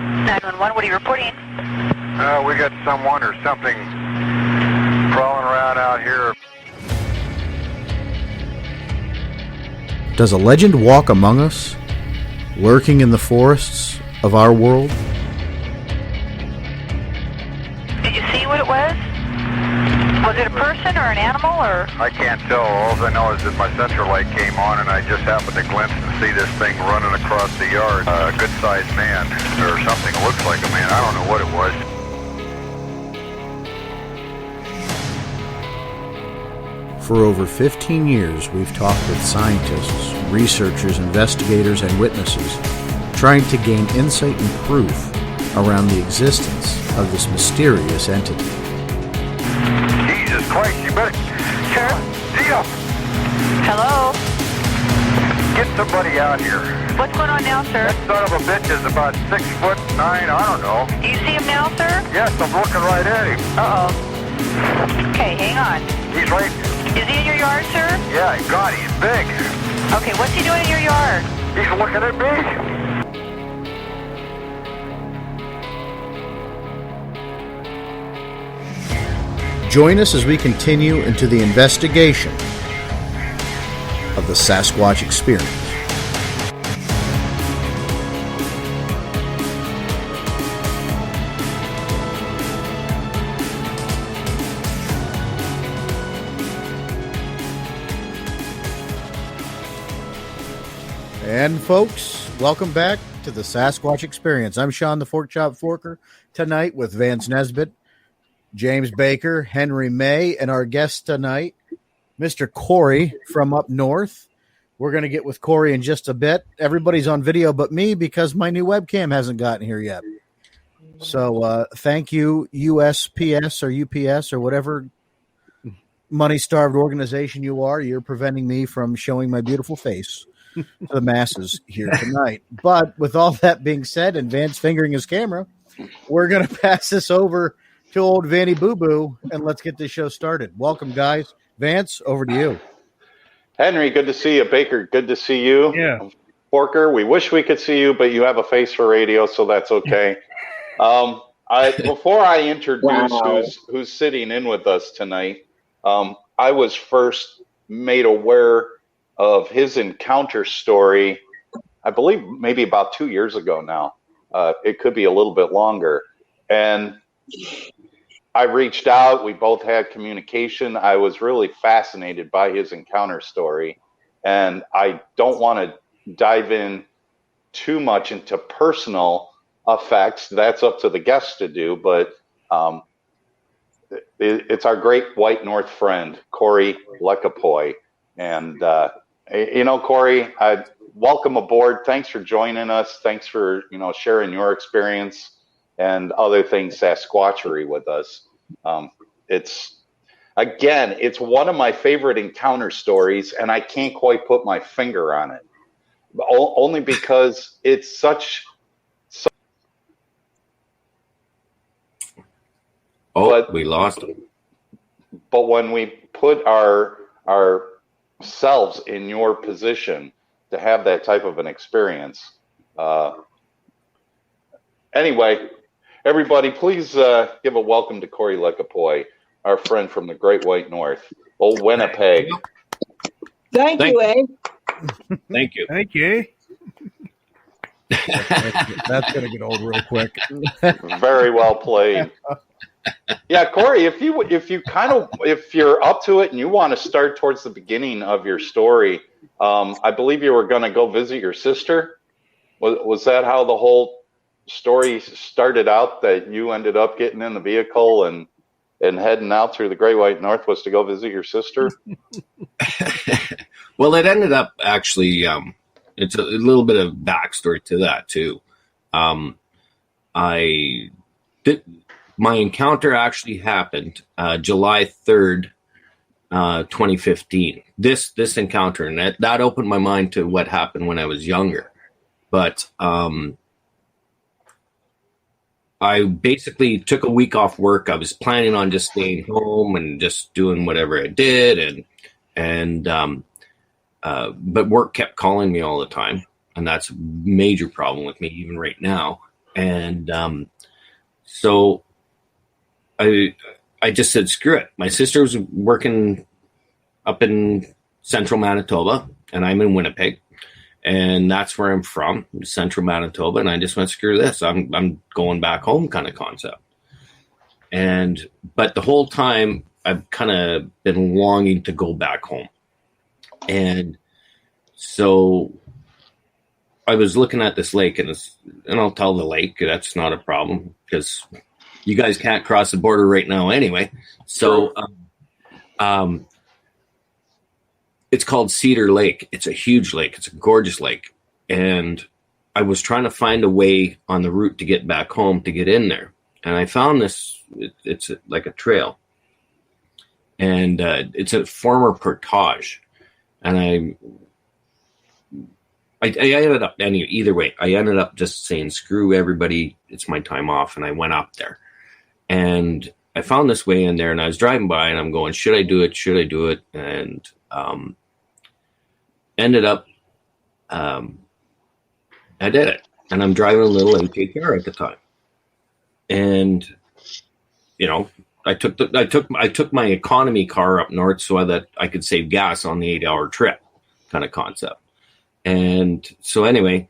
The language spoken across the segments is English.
911, what are you reporting? We got someone or something crawling around out here. Does a legend walk among us, lurking in the forests of our world? Did you see what it was? Was it a person or an animal or? I can't tell. All I know is that my central light came on and I just happened to glimpse and see this thing running across the yard. A good-sized man or something. It looks like a man. I don't know what it was. For over 15 years, we've talked with scientists, researchers, investigators, and witnesses, trying to gain insight and proof around the existence of this mysterious entity. Jesus Christ, you better... Sure. Tia! Hello? Get somebody out here. What's going on now, sir? That son of a bitch is about 6'9", I don't know. Do you see him now, sir? Yes, I'm looking right at him. Uh-oh. Okay, hang on. He's right... Is he in your yard, sir? Yeah, God, he's big. Okay, what's he doing in your yard? He's looking at me. Join us as we continue into the investigation of the Sasquatch experience. And folks, welcome back to the Sasquatch Experience. I'm Sean the Fork Chop Forker, tonight with Vance Nesbitt, James Baker, Henry May, and our guest tonight, Mr. Cory from up north. We're going to get with Cory in just a bit. Everybody's on video but me because my new webcam hasn't gotten here yet. So thank you, USPS or UPS or whatever money-starved organization you are. You're preventing me from showing my beautiful face to the masses here tonight. But with all that being said, and Vance fingering his camera, we're going to pass this over to old Vanny Boo Boo, and let's get this show started. Welcome, guys. Vance, over to you. Henry, good to see you. Baker, good to see you. Yeah. Porker, we wish we could see you, but you have a face for radio, so that's okay. Before I introduce who's sitting in with us tonight, I was first made aware of his encounter story, I believe maybe about 2 years ago now. It could be a little bit longer. And I reached out. We both had communication. I was really fascinated by his encounter story. And I don't want to dive in too much into personal effects. That's up to the guests to do. But it's our great white North friend, Cory Lekopoy. And, Cory, welcome aboard. Thanks for joining us. Thanks for, sharing your experience and other things Sasquatchery with us. It's one of my favorite encounter stories, and I can't quite put my finger on it. Only because it's such. We lost him. But when we put ourselves in your position to have that type of an experience, anyway, everybody, please give a welcome to Cory Lekopoy, our friend from the Great White North, old Winnipeg. Thank you, eh? Thank you. Thank you. That's going to get old real quick. Very well played. Yeah, Cory, if you're up to it and you want to start towards the beginning of your story, I believe you were going to go visit your sister. Was that how the whole story started out, that you ended up getting in the vehicle and heading out through the Great White North was to go visit your sister? Well, it ended up actually, it's a little bit of backstory to that too. My encounter actually happened July 3rd, 2015. This encounter, and that opened my mind to what happened when I was younger. But I basically took a week off work. I was planning on just staying home and just doing whatever I did, but work kept calling me all the time, and that's a major problem with me even right now. And so I just said, screw it. My sister was working up in central Manitoba, and I'm in Winnipeg. And that's where I'm from, central Manitoba. And I just went, screw this. I'm going back home kind of concept. But the whole time I've kind of been longing to go back home. And so I was looking at this lake, and I'll tell the lake that's not a problem because you guys can't cross the border right now anyway. So, it's called Cedar Lake. It's a huge lake. It's a gorgeous lake. And I was trying to find a way on the route to get back home to get in there. And I found this, it's like a trail. And it's a former portage. And I ended up, either way, I ended up just saying, screw everybody, it's my time off. And I went up there. And I found this way in there, and I was driving by, and I'm going, should I do it? Should I do it? And ended up, I did it. And I'm driving a little MK car at the time. And, I took my economy car up north so that I could save gas on the 8-hour trip kind of concept. And so anyway,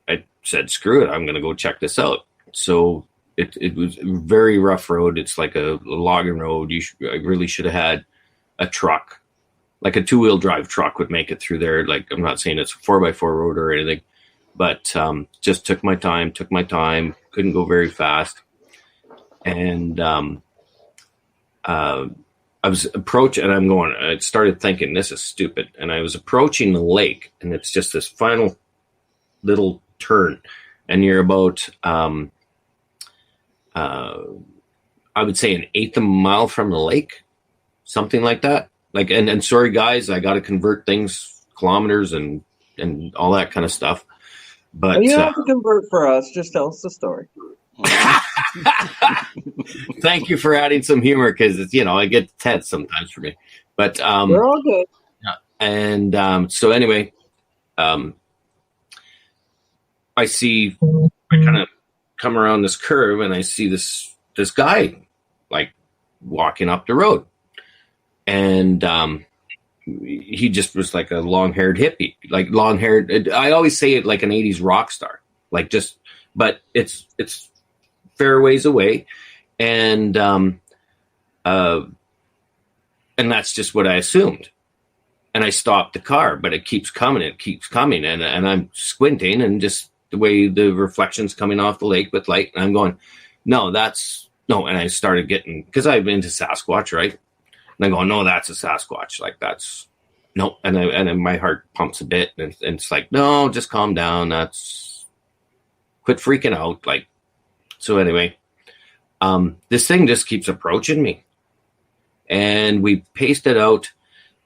I said, screw it. I'm going to go check this out. So it was a very rough road. It's like a logging road. I really should have had a truck, like a 2-wheel drive truck would make it through there. Like, I'm not saying it's a 4x4 road or anything, but just took my time, couldn't go very fast. And I was approaching, and I started thinking, this is stupid. And I was approaching the lake, and it's just this final little turn. And you're about, I would say an eighth of a mile from the lake, something like that. Like, and sorry guys, I got to convert things, kilometers and all that kind of stuff. But you don't have to convert for us. Just tell us the story. Thank you for adding some humor, because it's, I get tense sometimes for me. But we're all good. And so anyway, I kind of come around this curve, and I see this guy like walking up the road, and he just was like a long-haired hippie, like long-haired. I always say it like an 80s rock star, like just, but it's fair ways away. And that's just what I assumed. And I stopped the car, but it keeps coming. And I'm squinting, and just the way the reflections coming off the lake with light. And I'm going, no. And I started getting, because I've been to Sasquatch, right? And I go, no, that's a Sasquatch. Like, that's no. And then my heart pumps a bit, and it's like, no, just calm down. Quit freaking out. Like, so anyway, this thing just keeps approaching me, and we paced it out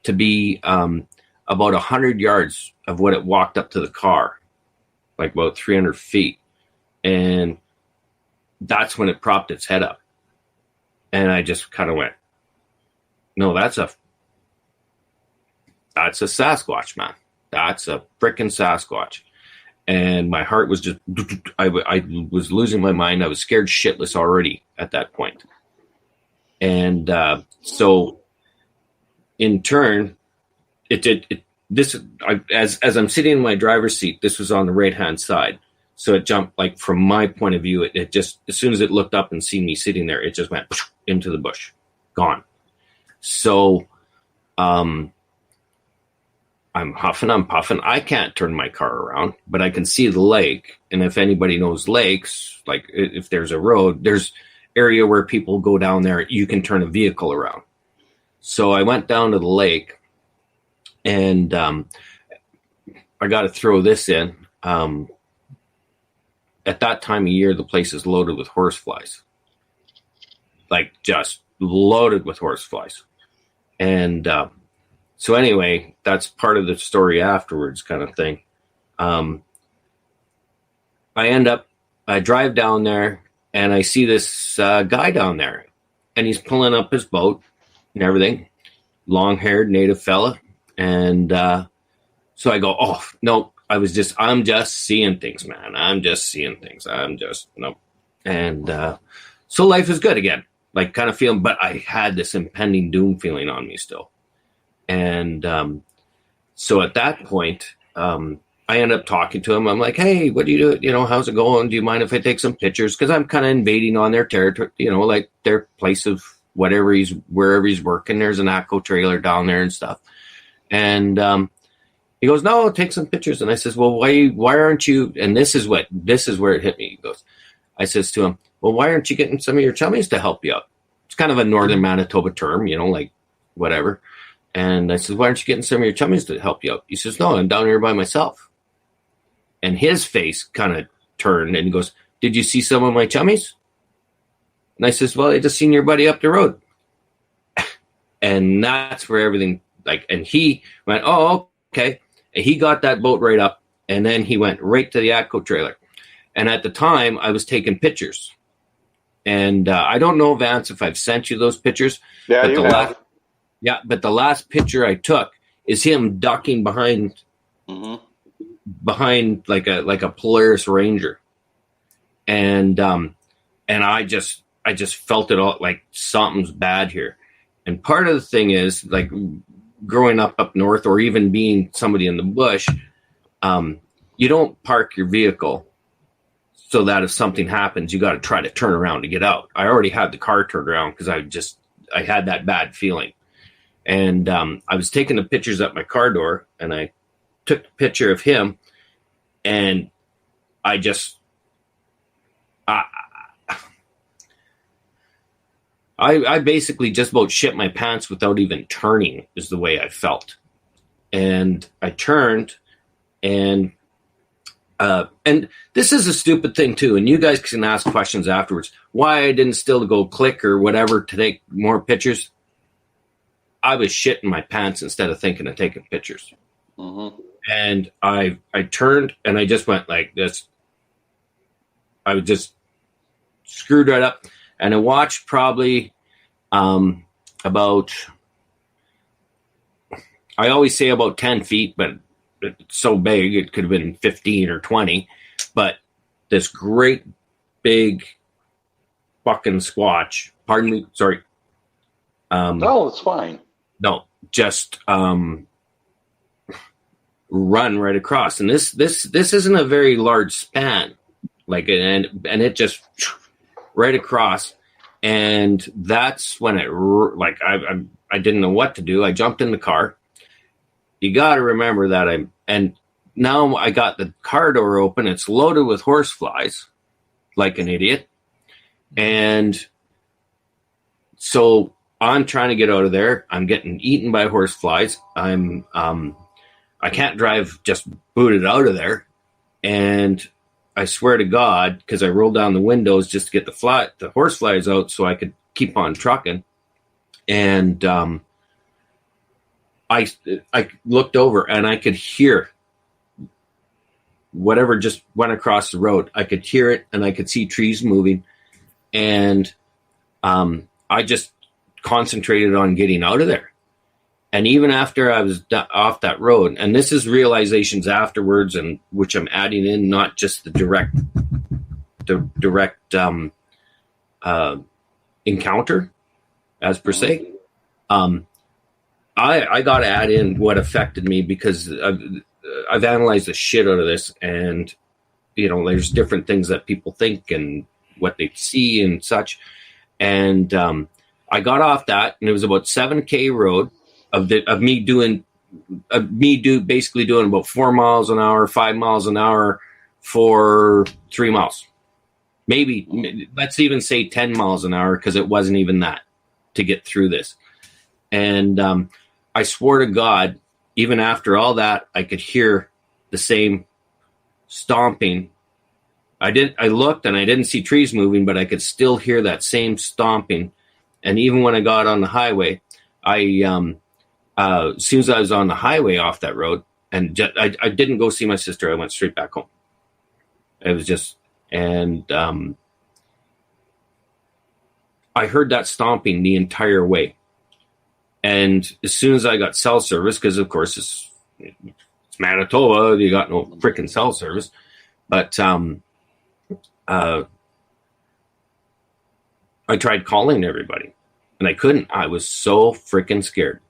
to be about 100 yards of what it walked up to the car, like about 300 feet. And that's when it propped its head up. And I just kind of went, no, that's a Sasquatch, man. That's a freaking Sasquatch. And my heart was just, I was losing my mind. I was scared shitless already at that point. And so in turn, as I'm sitting in my driver's seat, this was on the right-hand side. So it jumped, like, from my point of view, it just, as soon as it looked up and seen me sitting there, it just went into the bush, gone. So I'm huffing, I'm puffing. I can't turn my car around, but I can see the lake. And if anybody knows lakes, like if there's a road, there's area where people go down there, you can turn a vehicle around. So I went down to the lake, and I got to throw this in. At that time of year, the place is loaded with horseflies, like just loaded with horseflies. And so anyway, that's part of the story afterwards, kind of thing. I drive down there, and I see this guy down there, and he's pulling up his boat and everything, long-haired native fella. And so I go, oh, no, I'm just seeing things, man. I'm just seeing things. Nope. And so life is good again. Like kind of feeling, but I had this impending doom feeling on me still. And so at that point, I ended up talking to him. I'm like, hey, what do you do? You know, how's it going? Do you mind if I take some pictures? Because I'm kind of invading on their territory, you know, like their place of wherever he's working. There's an ACO trailer down there and stuff. And he goes, no, take some pictures. And I says, well, why aren't you? And this is where it hit me. He goes, I says to him, well, why aren't you getting some of your chummies to help you out? It's kind of a Northern Manitoba term, you know, like whatever. And I said, why aren't you getting some of your chummies to help you out? He says, no, I'm down here by myself. And his face kind of turned and he goes, did you see some of my chummies? And I says, well, I just seen your buddy up the road. And that's where everything, like, and he went, oh, okay. And he got that boat right up. And then he went right to the ATCO trailer. And at the time, I was taking pictures. And I don't know, Vance, if I've sent you those pictures. Yeah, but you have. But the last picture I took is him ducking behind like a Polaris Ranger. And I just felt it all like something's bad here. And part of the thing is, like, growing up north, or even being somebody in the bush, you don't park your vehicle so that if something happens, you got to try to turn around to get out. I already had the car turned around because I had that bad feeling. And I was taking the pictures at my car door, and I took a picture of him, and I basically just about shit my pants without even turning is the way I felt. And I turned, and this is a stupid thing too. And you guys can ask questions afterwards. Why I didn't still go click or whatever to take more pictures. I was shitting my pants instead of thinking of taking pictures. Mm-hmm. And I turned and I just went like this. I would just screwed right up. And I watched probably about, I always say about 10 feet, but it's so big, it could have been 15 or 20. But this great big fucking squatch, pardon me, sorry. No, it's fine. No, just run right across. And this isn't a very large span. Like, and it just right across. And that's when I didn't know what to do. I jumped in the car. You got to remember that and now I got the car door open. It's loaded with horseflies like an idiot. And so I'm trying to get out of there. I'm getting eaten by horseflies. I can't drive just booted out of there. And I swear to God, because I rolled down the windows just to get the horseflies out so I could keep on trucking. And I looked over and I could hear whatever just went across the road. I could hear it and I could see trees moving. And I just concentrated on getting out of there. And even after I was off that road, and this is realizations afterwards, and which I'm adding in, not just the direct encounter as per se. I got to add in what affected me, because I've analyzed the shit out of this, and you know, there's different things that people think and what they see and such. And I got off that, and it was about 7K road of me basically doing about 4 miles an hour, 5 miles an hour for 3 miles. Maybe let's even say 10 miles an hour, because it wasn't even that to get through this. And I swore to God, even after all that, I could hear the same stomping. I looked and I didn't see trees moving, but I could still hear that same stomping. And even when I got on the highway, as soon as I was on the highway off that road, and I didn't go see my sister, I went straight back home. It was just, and I heard that stomping the entire way. And as soon as I got cell service, because of course it's it's Manitoba. You got no freaking cell service. But I tried calling everybody, and I couldn't. I was so freaking scared.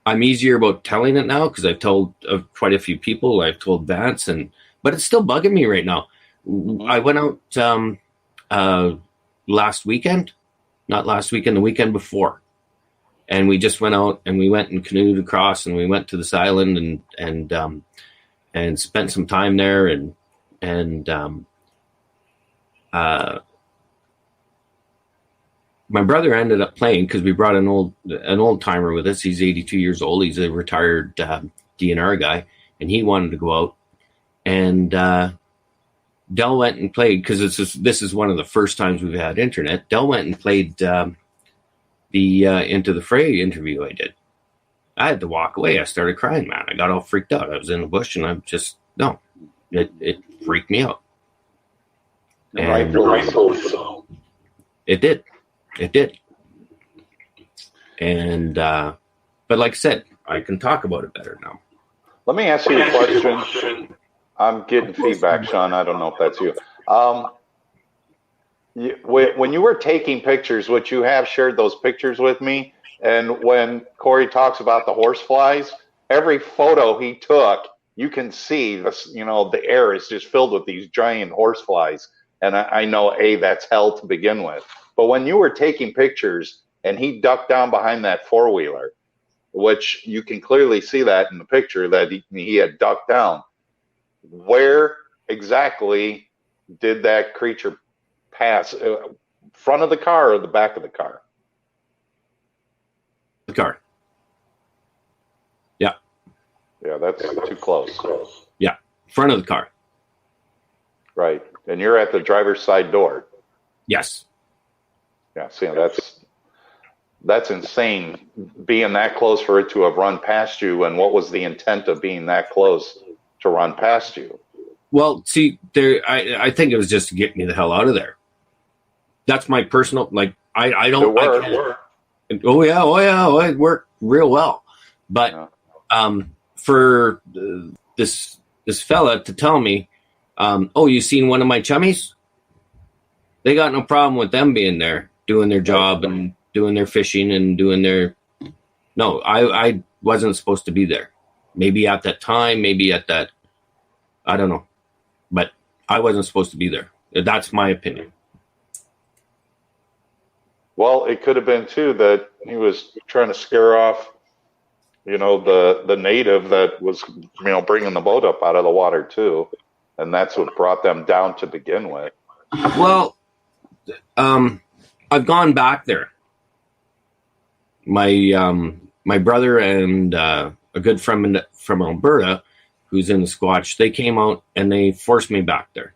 I'm easier about telling it now because I've told quite a few people. I've told Vance, but it's still bugging me right now. I went out last weekend, not last weekend, the weekend before, and we just went out and we went and canoed across, and we went to this island and spent some time there, and my brother ended up playing because we brought an old timer with us. He's 82 years old. He's a retired DNR guy, and he wanted to go out. And Del went and played because this is one of the first times we've had internet. Del went and played the Into the Fray interview I did. I had to walk away. I started crying, man. I got all freaked out. I was in the bush, and it freaked me out. And it did. It did. And, but like I said, I can talk about it better now. Let me ask you a question. I'm getting feedback, Sean. I don't know if that's you. When you were taking pictures, which you have shared those pictures with me, and when Cory talks about the horseflies, every photo he took, you can see this, the air is just filled with these giant horseflies. And I know, that's hell to begin with. But when you were taking pictures and he ducked down behind that four-wheeler, which you can clearly see that in the picture that he had ducked down, where exactly did that creature pass? Front of the car or the back of the car? The car. Yeah. Yeah, that's too close. Yeah, front of the car. Right. And you're at the driver's side door. Yes. Yeah, see, that's insane, being that close for it to have run past you, and what was the intent of being that close to run past you? Well, see, I think it was just to get me the hell out of there. That's my personal, I don't... It worked. Oh, yeah, it worked real well. But for this fella to tell me, you seen one of my chummies? They got no problem with them being there, doing their job and doing their fishing and doing their... No, I wasn't supposed to be there. Maybe at that time, maybe at that... I don't know. But I wasn't supposed to be there. That's my opinion. Well, it could have been, too, that he was trying to scare off, the native that was, bringing the boat up out of the water, too. And that's what brought them down to begin with. Well... I've gone back there. My brother and a good friend from Alberta, who's in the Squatch, they came out and they forced me back there,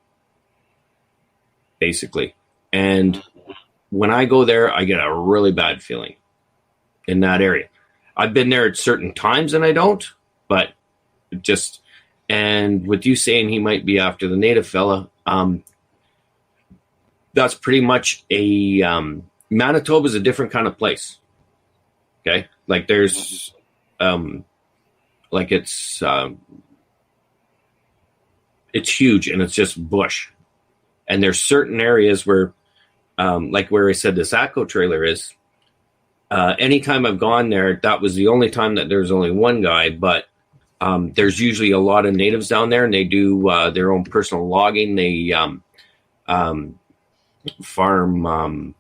basically. And when I go there, I get a really bad feeling in that area. I've been there at certain times and I don't, but just, and with you saying he might be after the native fella, that's pretty much Manitoba is a different kind of place. Okay. Like there's, it's huge and it's just bush. And there's certain areas where, like where I said this ACO trailer is, anytime I've gone there, that was the only time that there's only one guy, but there's usually a lot of natives down there and they do their own personal logging. They farm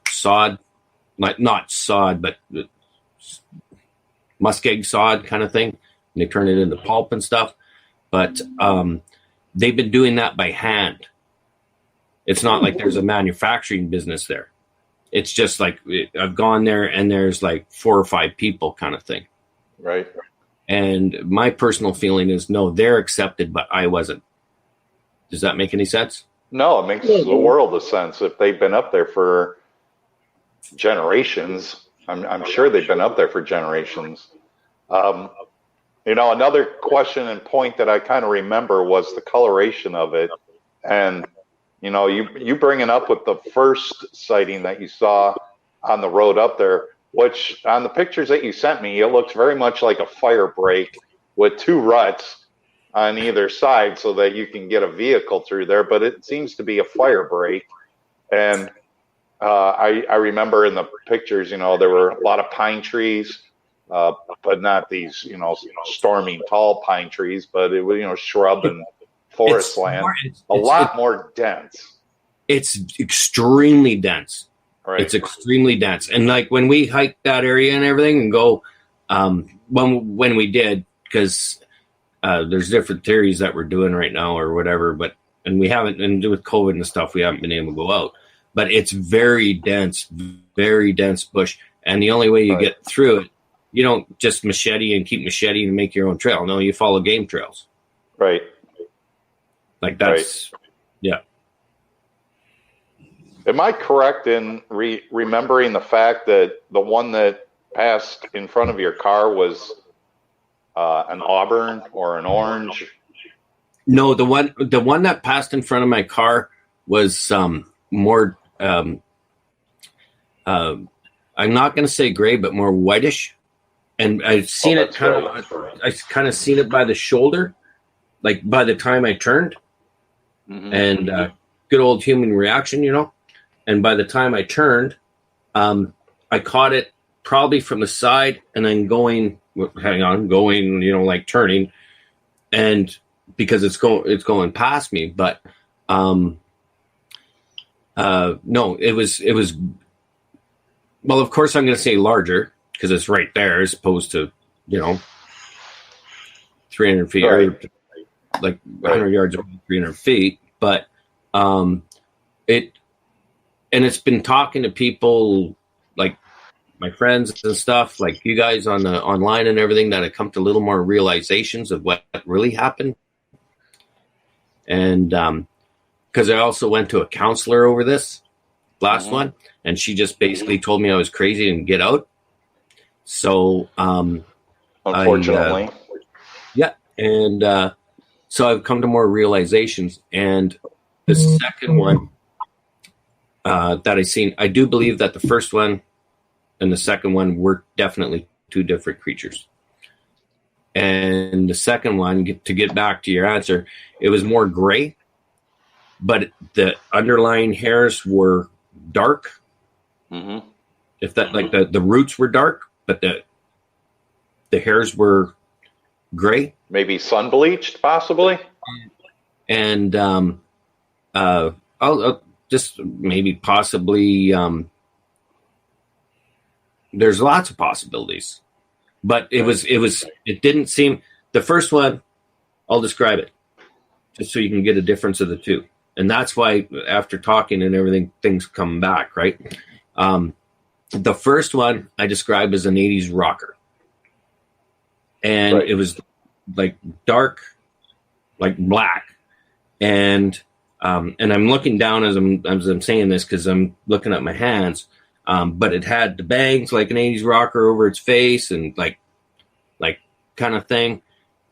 sod, not sod, but muskeg sod kind of thing. And they turn it into pulp and stuff. But they've been doing that by hand. It's not like there's a manufacturing business there. It's just like I've gone there and there's like 4 or 5 people kind of thing. Right. And my personal feeling is no, they're accepted, but I wasn't. Does that make any sense? No, it makes a world of sense. If they've been up there for generations, I'm sure they've been up there for generations. Another question and point that I kind of remember was the coloration of it. And, you bringing up with the first sighting that you saw on the road up there, which on the pictures that you sent me, it looks very much like a fire break with 2 ruts on either side so that you can get a vehicle through there, but it seems to be a fire break. And I remember in the pictures, there were a lot of pine trees, but not these, storming tall pine trees, but it was, shrub and forest land, a lot more dense. It's extremely dense. Right. It's extremely dense. And like when we hiked that area and everything and go, when we did, because there's different theories that we're doing right now or whatever, and we haven't, and with COVID and stuff, we haven't been able to go out, but it's very dense bush. And the only way you get through it, you don't just machete and keep macheting and make your own trail. No, you follow game trails. Right. Like that's, yeah. Am I correct in remembering the fact that the one that passed in front of your car was an auburn or an orange? No, the one that passed in front of my car was more. I'm not going to say gray, but more whitish. And I've seen it kind of. I kind of seen it by the shoulder, like by the time I turned, and good old human reaction, And by the time I turned, I caught it probably from the side and then going, like turning, and because it's going past me. But no, it was. Well, of course, I'm going to say larger because it's right there as opposed to 300 feet or like 100 yards over 300 feet. But it's been talking to people like my friends and stuff, like you guys on the online and everything, that have come to a little more realizations of what really happened. And because I also went to a counselor over this last one, and she just basically told me I was crazy and get out. So unfortunately, and so I've come to more realizations. And the second one that I seen, I do believe that the first one and the second one were definitely 2 different creatures. And the second one, to get back to your answer, it was more gray, but the underlying hairs were dark. If that, like the roots were dark, but the hairs were gray. Maybe sun bleached, possibly. And I'll just maybe possibly. There's lots of possibilities, but it didn't seem, the first one, I'll describe it just so you can get a difference of the 2. And that's why after talking and everything, things come back, right? The first one I described as an 80s rocker. And it was like dark, like black. And I'm looking down as I'm saying this because I'm looking at my hands. But it had the bangs like an 80s rocker over its face and like kind of thing.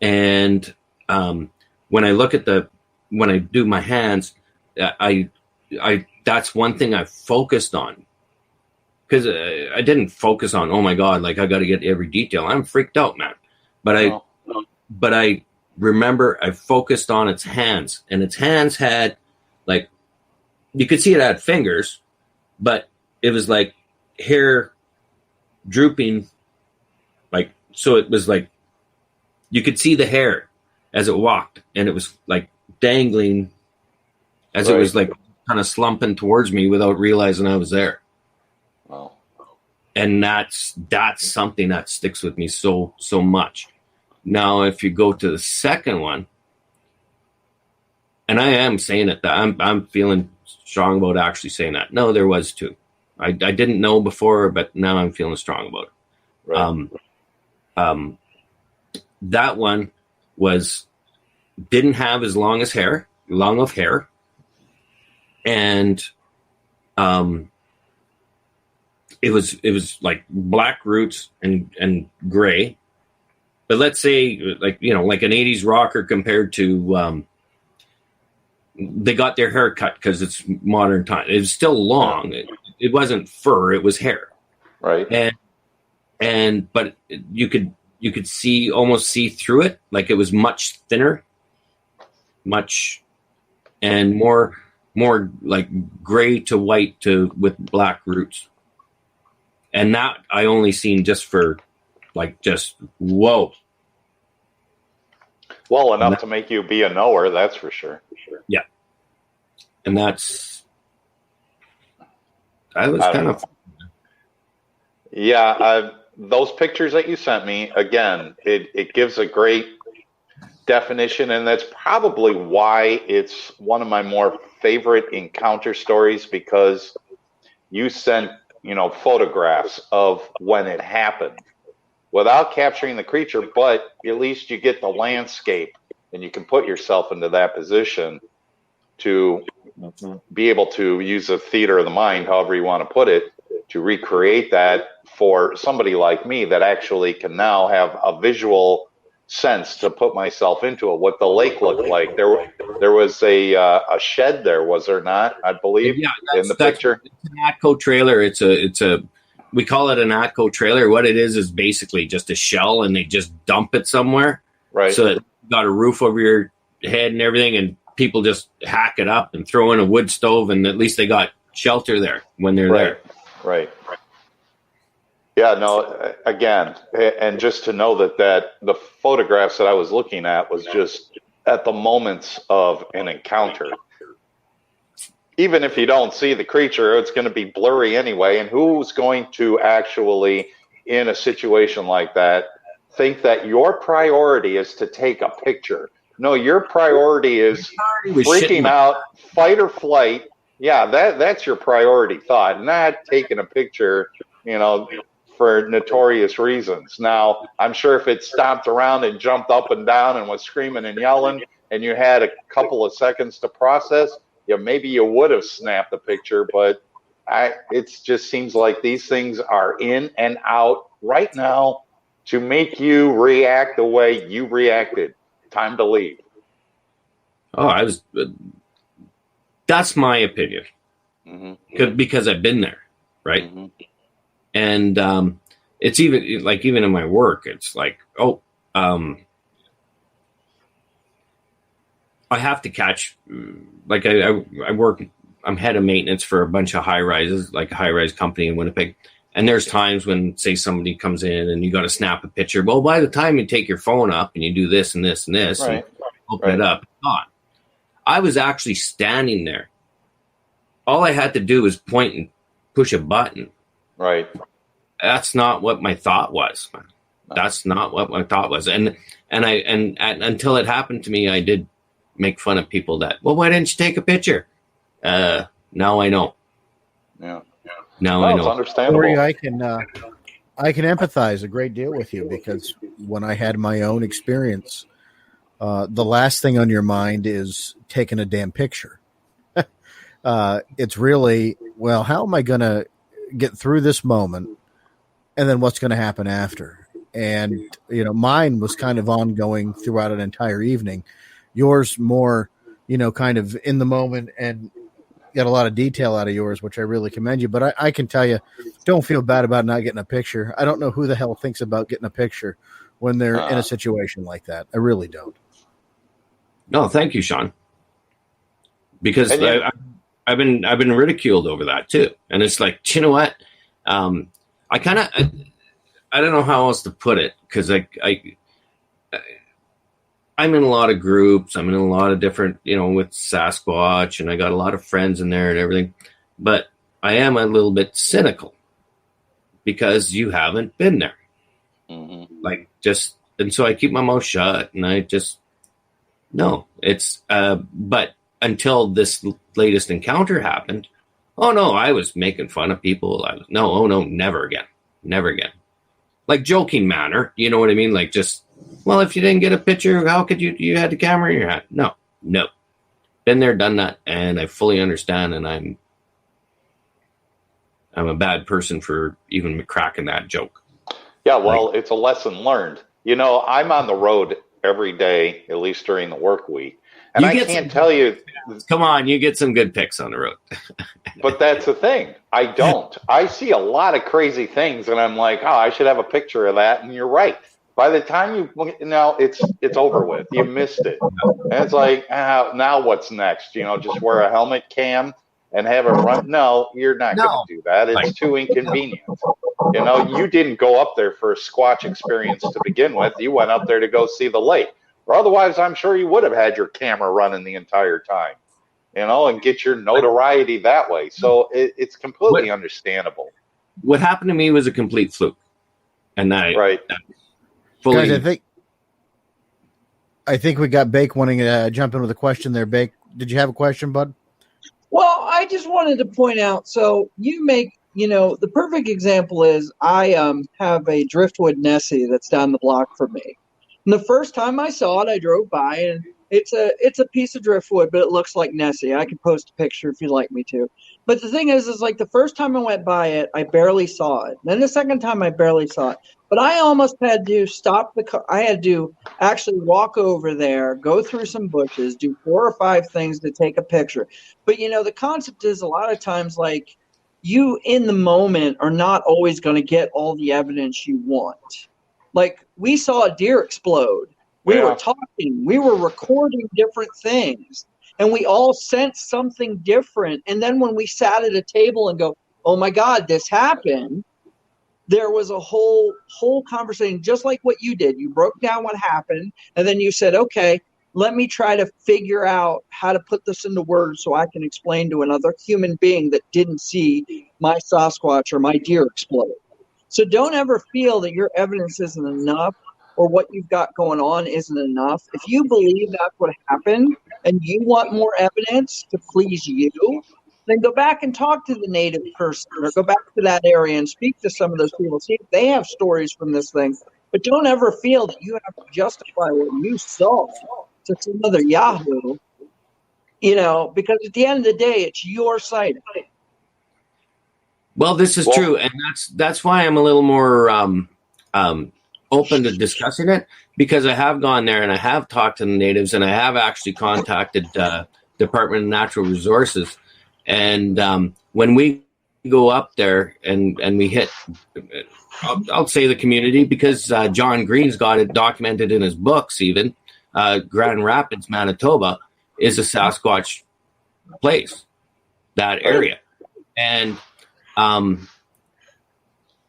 And when I look at when I do my hands, I that's one thing I focused on, because I didn't focus on, oh my God, like I got to get every detail. I'm freaked out, man. But I remember I focused on its hands, and its hands had, like, you could see it had fingers, but it was like hair drooping, like, so it was like you could see the hair as it walked, and it was like dangling as it was like kind of slumping towards me without realizing I was there. Wow. And that's something that sticks with me so much. Now, if you go to the second one, and I am saying it, that I'm feeling strong about actually saying that. No, there was 2. I didn't know before, but now I'm feeling strong about it. Right. That one didn't have as long of hair, and it was like black roots and gray. But let's say like an 80s rocker compared to they got their hair cut because it's modern time. It was still long. It wasn't fur, it was hair. Right. And but you could you could almost see through it. Like it was much thinner, and more like gray to white with black roots. And that I only seen just for just whoa. Well, enough to make you be a knower, that's for sure. Yeah. And that's, I was kind of. Yeah. Those pictures that you sent me, again, it gives a great definition, and that's probably why it's one of my more favorite encounter stories, because you sent, photographs of when it happened without capturing the creature, but at least you get the landscape and you can put yourself into that position to be able to use a theater of the mind, however you want to put it, to recreate that for somebody like me that actually can now have a visual sense to put myself into it, what the lake looked like. There was a shed there, was there not? I believe, in the picture. It's an ATCO trailer. It's a we call it an ATCO trailer. What it is basically just a shell, and they just dump it somewhere. Right. So it got a roof over your head and everything, and people just hack it up and throw in a wood stove, and at least they got shelter there when they're there. Right. Yeah, no, again, and just to know that the photographs that I was looking at was just at the moments of an encounter. Even if you don't see the creature, it's going to be blurry anyway. And who's going to actually, in a situation like that, think that your priority is to take a picture? No, your priority is freaking out, fight or flight. Yeah, that's your priority thought, not taking a picture, for notorious reasons. Now, I'm sure if it stomped around and jumped up and down and was screaming and yelling, and you had a couple of seconds to process, maybe you would have snapped the picture. But it just seems like these things are in and out right now to make you react the way you reacted. Time to leave. Oh, that's my opinion. Mm-hmm. Because I've been there, right? Mm-hmm. And it's even in my work, it's like, I have to catch, I work, I'm head of maintenance for a bunch of high rises, like a high rise company in Winnipeg. And there's times when, say, somebody comes in and you got to snap a picture. Well, by the time you take your phone up and you do this and this and this, and open it up, it's gone. I was actually standing there. All I had to do was point and push a button. Right. That's not what my thought was. That's not what my thought was. And until it happened to me, I did make fun of people that, well, why didn't you take a picture? Now I know. Yeah. Now I know. It's understandable. Cory, I can empathize a great deal with you, because when I had my own experience, the last thing on your mind is taking a damn picture. It's really, well, how am I going to get through this moment, and then what's going to happen after? And mine was kind of ongoing throughout an entire evening. Yours more kind of in the moment, and got a lot of detail out of yours, which I really commend you. But I can tell you, don't feel bad about not getting a picture. I don't know who the hell thinks about getting a picture when they're in a situation like that. I really don't. No, thank you, Sean, because I've been ridiculed over that too. And it's like, you know what? I don't know how else to put it, because I'm in a lot of groups. I'm in a lot of different, with Sasquatch, and I got a lot of friends in there and everything. But I am a little bit cynical because you haven't been there. Mm-hmm. And so I keep my mouth shut, and I just, no, it's, but until this latest encounter happened, oh no, I was making fun of people. No, never again. Never again. Like joking manner, you know what I mean? Like just, well, if you didn't get a picture, how could you had the camera in your hand? No. Been there, done that, and I fully understand, and I'm a bad person for even cracking that joke. Yeah, well, it's a lesson learned. I'm on the road every day, at least during the work week. And I can't tell you. Come on, you get some good pics on the road. But that's the thing. I don't. I see a lot of crazy things, and I'm like, I should have a picture of that. And you're right. By the time it's over with. You missed it. And it's like, now what's next? Just wear a helmet cam and have it run. No, you're not going to do that. It's too inconvenient. You didn't go up there for a Squatch experience to begin with. You went up there to go see the lake. Or otherwise, I'm sure you would have had your camera running the entire time, and get your notoriety that way. So it's completely understandable. What happened to me was a complete fluke. And right. Fully. Guys, I think we got Bake wanting to jump in with a question there. Bake, did you have a question, bud? Well, I just wanted to point out, so you make, the perfect example is I have a driftwood Nessie that's down the block from me. And the first time I saw it, I drove by, and it's a piece of driftwood, but it looks like Nessie. I can post a picture if you'd like me to. But the thing is like the first time I went by it, I barely saw it. Then the second time, I barely saw it. But I almost had to stop the car. I had to actually walk over there, go through some bushes, do 4 or 5 things to take a picture. But, the concept is a lot of times, like, you in the moment are not always going to get all the evidence you want. Like, we saw a deer explode. We were talking. We were recording different things. And we all sensed something different. And then when we sat at a table and go, oh, my God, this happened, there was a whole conversation, just like what you did. You broke down what happened, and then you said, okay, let me try to figure out how to put this into words so I can explain to another human being that didn't see my Sasquatch or my deer explode. So don't ever feel that your evidence isn't enough or what you've got going on isn't enough. If you believe that's what happened and you want more evidence to please you, then go back and talk to the native person or go back to that area and speak to some of those people. See if they have stories from this thing. But don't ever feel that you have to justify what you saw to some other Yahoo, because at the end of the day, it's your sighting. Well, this is true. And that's why I'm a little more open to discussing it, because I have gone there and I have talked to the natives and I have actually contacted Department of Natural Resources. And when we go up there and we hit, I'll say the community, because John Green's got it documented in his books even, Grand Rapids, Manitoba, is a Sasquatch place, that area. And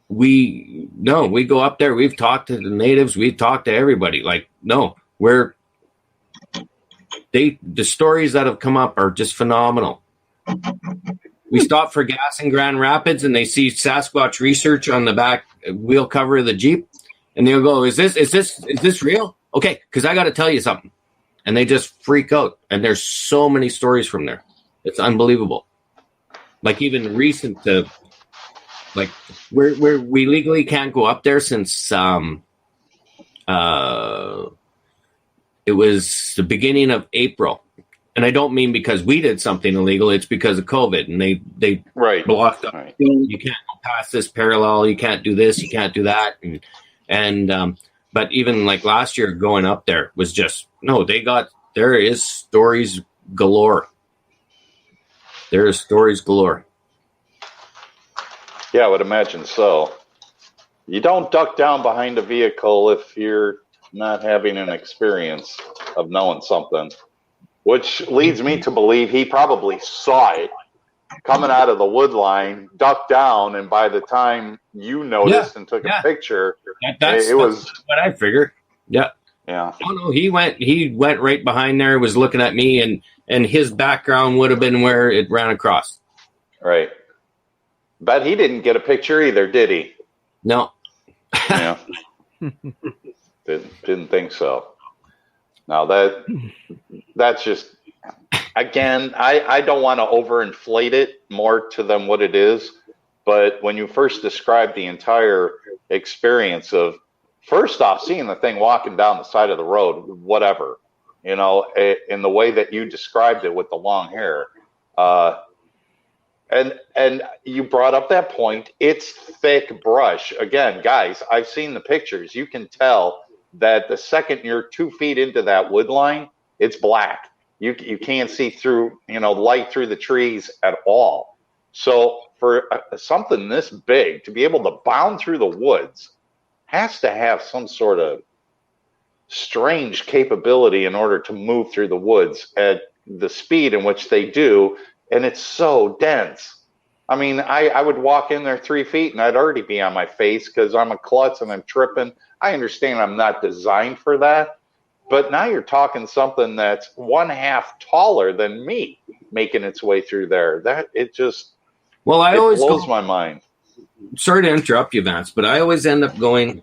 we go up there, we've talked to the natives, we've talked to everybody. Like, no, the stories that have come up are just phenomenal. We stop for gas in Grand Rapids and they see Sasquatch research on the back wheel cover of the Jeep, and they'll go, is this real? Okay, because I got to tell you something. And they just freak out. And there's so many stories from there. It's unbelievable. Like even recent to, like we legally can't go up there since it was the beginning of April. And I don't mean because we did something illegal. It's because of COVID, and they blocked up. Right. You can't go past this parallel. You can't do this. You can't do that. And but even like last year, going up there was just there is stories galore. There is stories galore. Yeah, I would imagine so. You don't duck down behind a vehicle if you're not having an experience of knowing something. Which leads me to believe he probably saw it coming out of the wood line, ducked down, and by the time you noticed and took a picture, that's what I figured. Yeah. Yeah. Oh no, he went right behind there, was looking at me, and his background would have been where it ran across. Right. But he didn't get a picture either, did he? No. Yeah. Didn't think so. Now that's just, again, I don't want to overinflate it more to than what it is. But when you first described the entire experience of, first off, seeing the thing walking down the side of the road, whatever, in the way that you described it with the long hair, and you brought up that point, it's thick brush. Again, guys, I've seen the pictures. You can tell that the second you're 2 feet into that wood line, it's black. You can't see through, light through the trees at all. So for something this big to be able to bound through the woods, has to have some sort of strange capability in order to move through the woods at the speed in which they do, and it's so dense. I mean, I would walk in there 3 feet and I'd already be on my face because I'm a klutz and I'm tripping. I understand I'm not designed for that, but now you're talking something that's 1/2 taller than me making its way through there. It always blows my mind. Sorry to interrupt you, Vance, but I always end up going,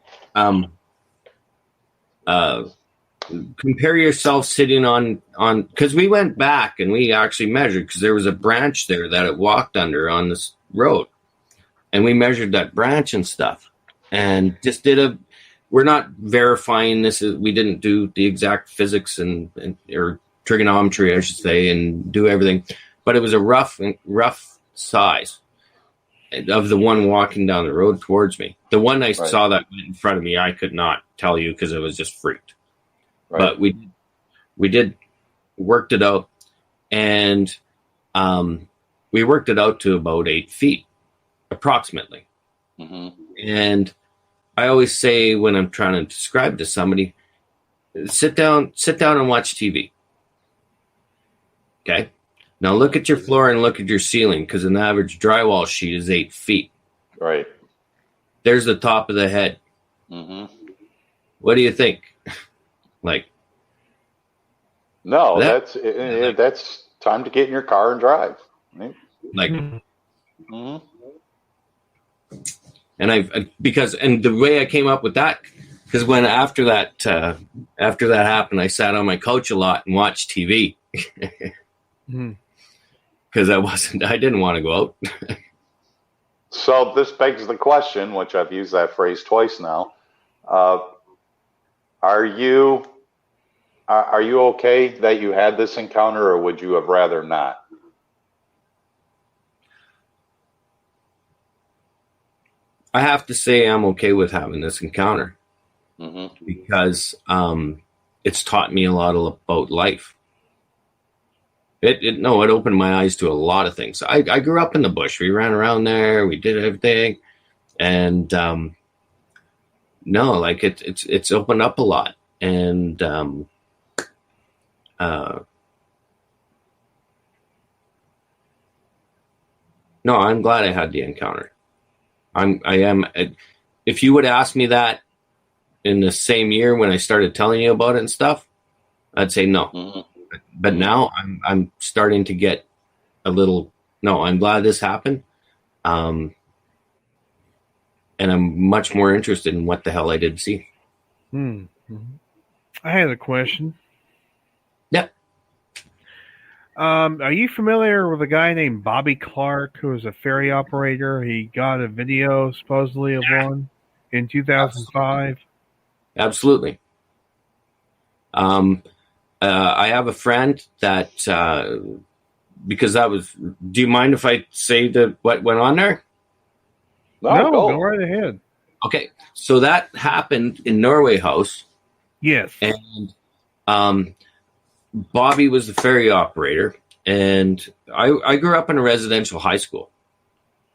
compare yourself sitting on, because we went back and we actually measured, because there was a branch there that it walked under on this road, and we measured that branch and stuff, and just we're not verifying this. We didn't do the exact physics or trigonometry, I should say, and do everything, but it was a rough size of the one walking down the road towards me. The one I saw that went in front of me, I could not tell you because it was just freaked. Right. But we did worked it out, and we worked it out to about 8 feet, approximately. Mm-hmm. And I always say when I'm trying to describe to somebody, sit down and watch TV. Okay. Now look at your floor and look at your ceiling, because an average drywall sheet is 8 feet. Right. There's the top of the head. Mm-hmm. What do you think? No, that's time to get in your car and drive. Right? Mm-hmm. And and the way I came up with that, because when after that happened, I sat on my couch a lot and watched TV. Because I didn't want to go out. So this begs the question, which I've used that phrase twice now. Are you okay that you had this encounter, or would you have rather not? I have to say I'm okay with having this encounter, because it's taught me a lot about life. It opened my eyes to a lot of things. I grew up in the bush. We ran around there. We did everything, and it's opened up a lot. And no, I'm glad I had the encounter. I am. If you would ask me that in the same year when I started telling you about it and stuff, I'd say no. Mm-hmm. But now I'm starting to get a little. No, I'm glad this happened, and I'm much more interested in what the hell I did see. Mm-hmm. I had a question. Yeah. Are you familiar with a guy named Bobby Clark, who was a ferry operator? He got a video supposedly of one in 2005. Absolutely. I have a friend that because that was. Do you mind if I say what went on there? No, go right ahead. Okay, so that happened in Norway House. Yes, and Bobby was the ferry operator, and I grew up in a residential high school,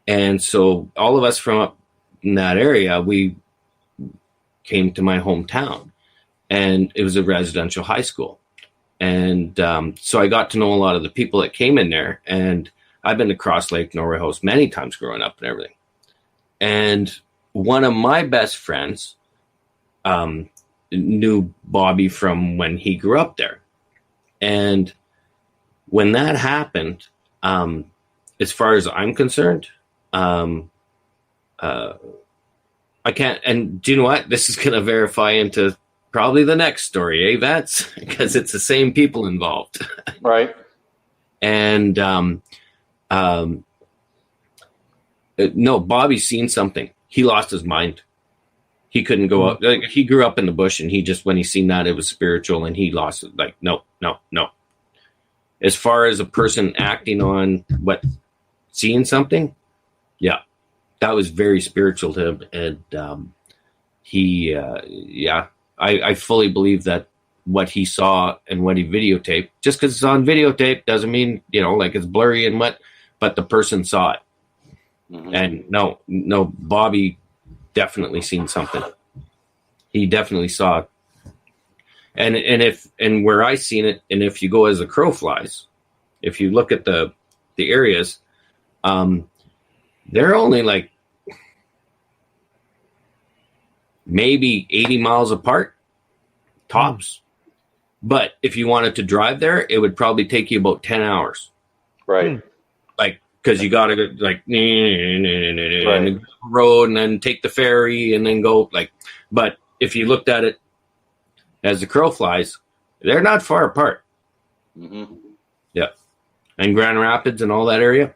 and so all of us from up in that area, we came to my hometown, and it was a residential high school. And so I got to know a lot of the people that came in there. And I've been to Cross Lake, Norway House many times growing up and everything. And one of my best friends knew Bobby from when he grew up there. And when that happened, as far as I'm concerned, I can't. And do you know what? This is going to verify into probably the next story, Vance? Because it's the same people involved. Right. And no, Bobby's seen something. He lost his mind. He couldn't go out. Like, he grew up in the bush, and he just, when he seen that, it was spiritual, and he lost it. Like, no. As far as a person acting on seeing something, yeah, that was very spiritual to him. And I fully believe that what he saw and what he videotaped, just because it's on videotape doesn't mean, like it's blurry and what, but the person saw it. Mm-hmm. And no, Bobby definitely seen something. he definitely saw. And where I seen it, and if you go as the crow flies, if you look at the areas, they're only like maybe 80 miles apart, tops. But if you wanted to drive there, it would probably take you about 10 hours. Right. Like, because you got to go like and road and then take the ferry and then go like. But if you looked at it as the crow flies, they're not far apart. Mm-hmm. Yeah. And Grand Rapids and all that area.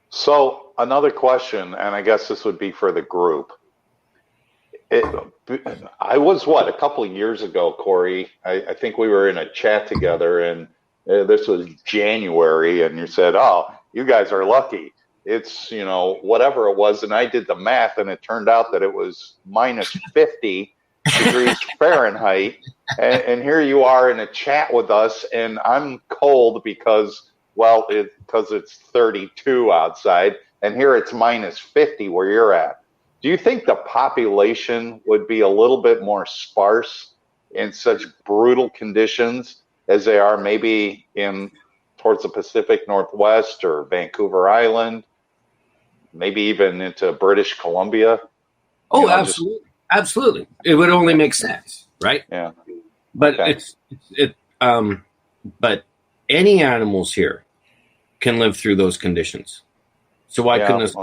So another question, and I guess this would be for the group. I was a couple of years ago, Cory. I think we were in a chat together, and this was January, and you said, "Oh, you guys are lucky. It's whatever it was," and I did the math, and it turned out that it was minus 50 degrees Fahrenheit, and here you are in a chat with us, and I'm cold because it's 32 outside, and here it's minus 50 where you're at. Do you think the population would be a little bit more sparse in such brutal conditions as they are maybe towards the Pacific Northwest or Vancouver Island, maybe even into British Columbia? Oh, absolutely. Absolutely. It would only make sense, right? Yeah. But but any animals here can live through those conditions. So why couldn't this?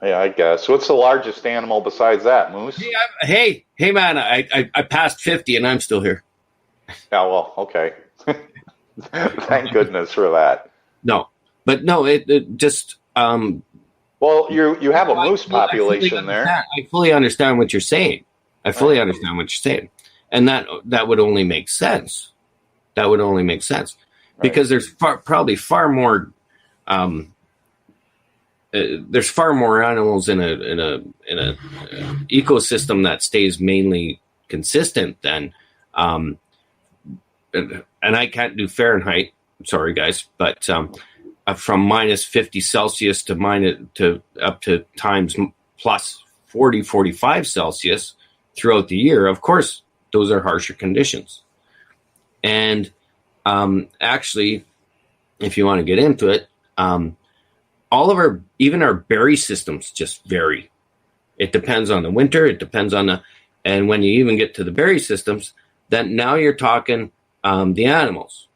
Yeah, I guess. What's the largest animal besides that? Moose? Hey, man! I passed 50 and I'm still here. Yeah, well, okay. Thank goodness for that. No, but no, it just. Well, you have a moose population there. I fully understand what you're saying. And that would only make sense. Because there's probably far more. There's far more animals in a ecosystem that stays mainly consistent than, and I can't do Fahrenheit. Sorry, guys, but from minus 50 Celsius to up to times plus 40, 45 Celsius throughout the year. Of course, those are harsher conditions. And actually, if you want to get into it, all of even our berry systems just vary. It depends on the winter. It depends on and when you even get to the berry systems, then now you're talking the animals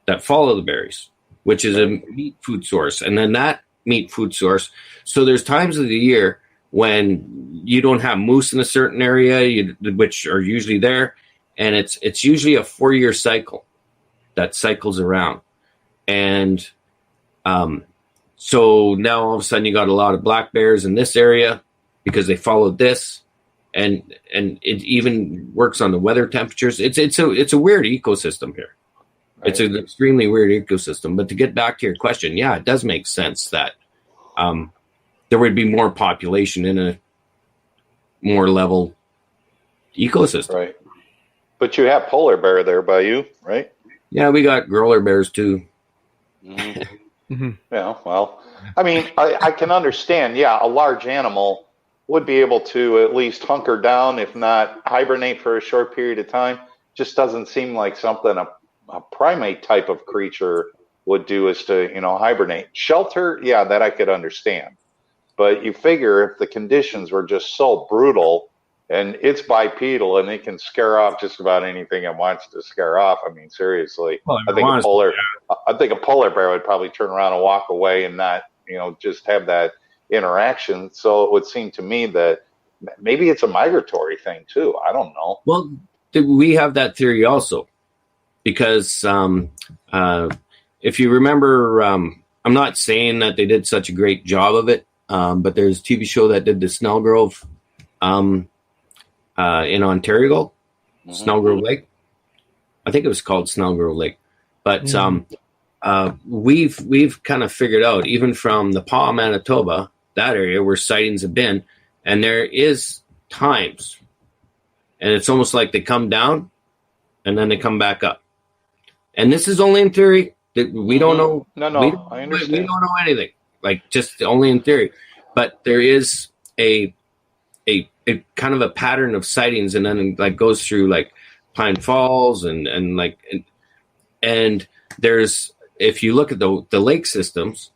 that follow the berries, which is a meat food source. And then that meat food source. So there's times of the year when you don't have moose in a certain area, which are usually there. And it's usually a 4-year cycle that cycles around. And, so now all of a sudden you got a lot of black bears in this area because they followed this, and it even works on the weather temperatures. It's a weird ecosystem here. Right. It's an extremely weird ecosystem. But to get back to your question, yeah, it does make sense that there would be more population in a more level ecosystem. Right. But you have polar bear there by you, right? Yeah, we got growler bears too. Mm-hmm. Mm-hmm. Yeah, well, I mean, I can understand. Yeah, a large animal would be able to at least hunker down, if not hibernate for a short period of time. Just doesn't seem like something a primate type of creature would do, is to, hibernate. Shelter, yeah, that I could understand. But you figure if the conditions were just so brutal, and it's bipedal and it can scare off just about anything it wants to scare off. I mean, seriously, well, I think a polar bear would probably turn around and walk away and not, just have that interaction. So it would seem to me that maybe it's a migratory thing too. I don't know. Well, we have that theory also, because if you remember, I'm not saying that they did such a great job of it, but there's a TV show that did the Snellgrove in Ontario, Snellgrove Lake. I think it was called Snellgrove Lake. But we've kind of figured out, even from the Paw, Manitoba, that area where sightings have been, and there is times, and it's almost like they come down and then they come back up. And this is only in theory. That we don't know. No, I understand. We don't know anything. Like, just only in theory. But there is a kind of a pattern of sightings, and then like goes through like Pine Falls and there's, if you look at the lake systems,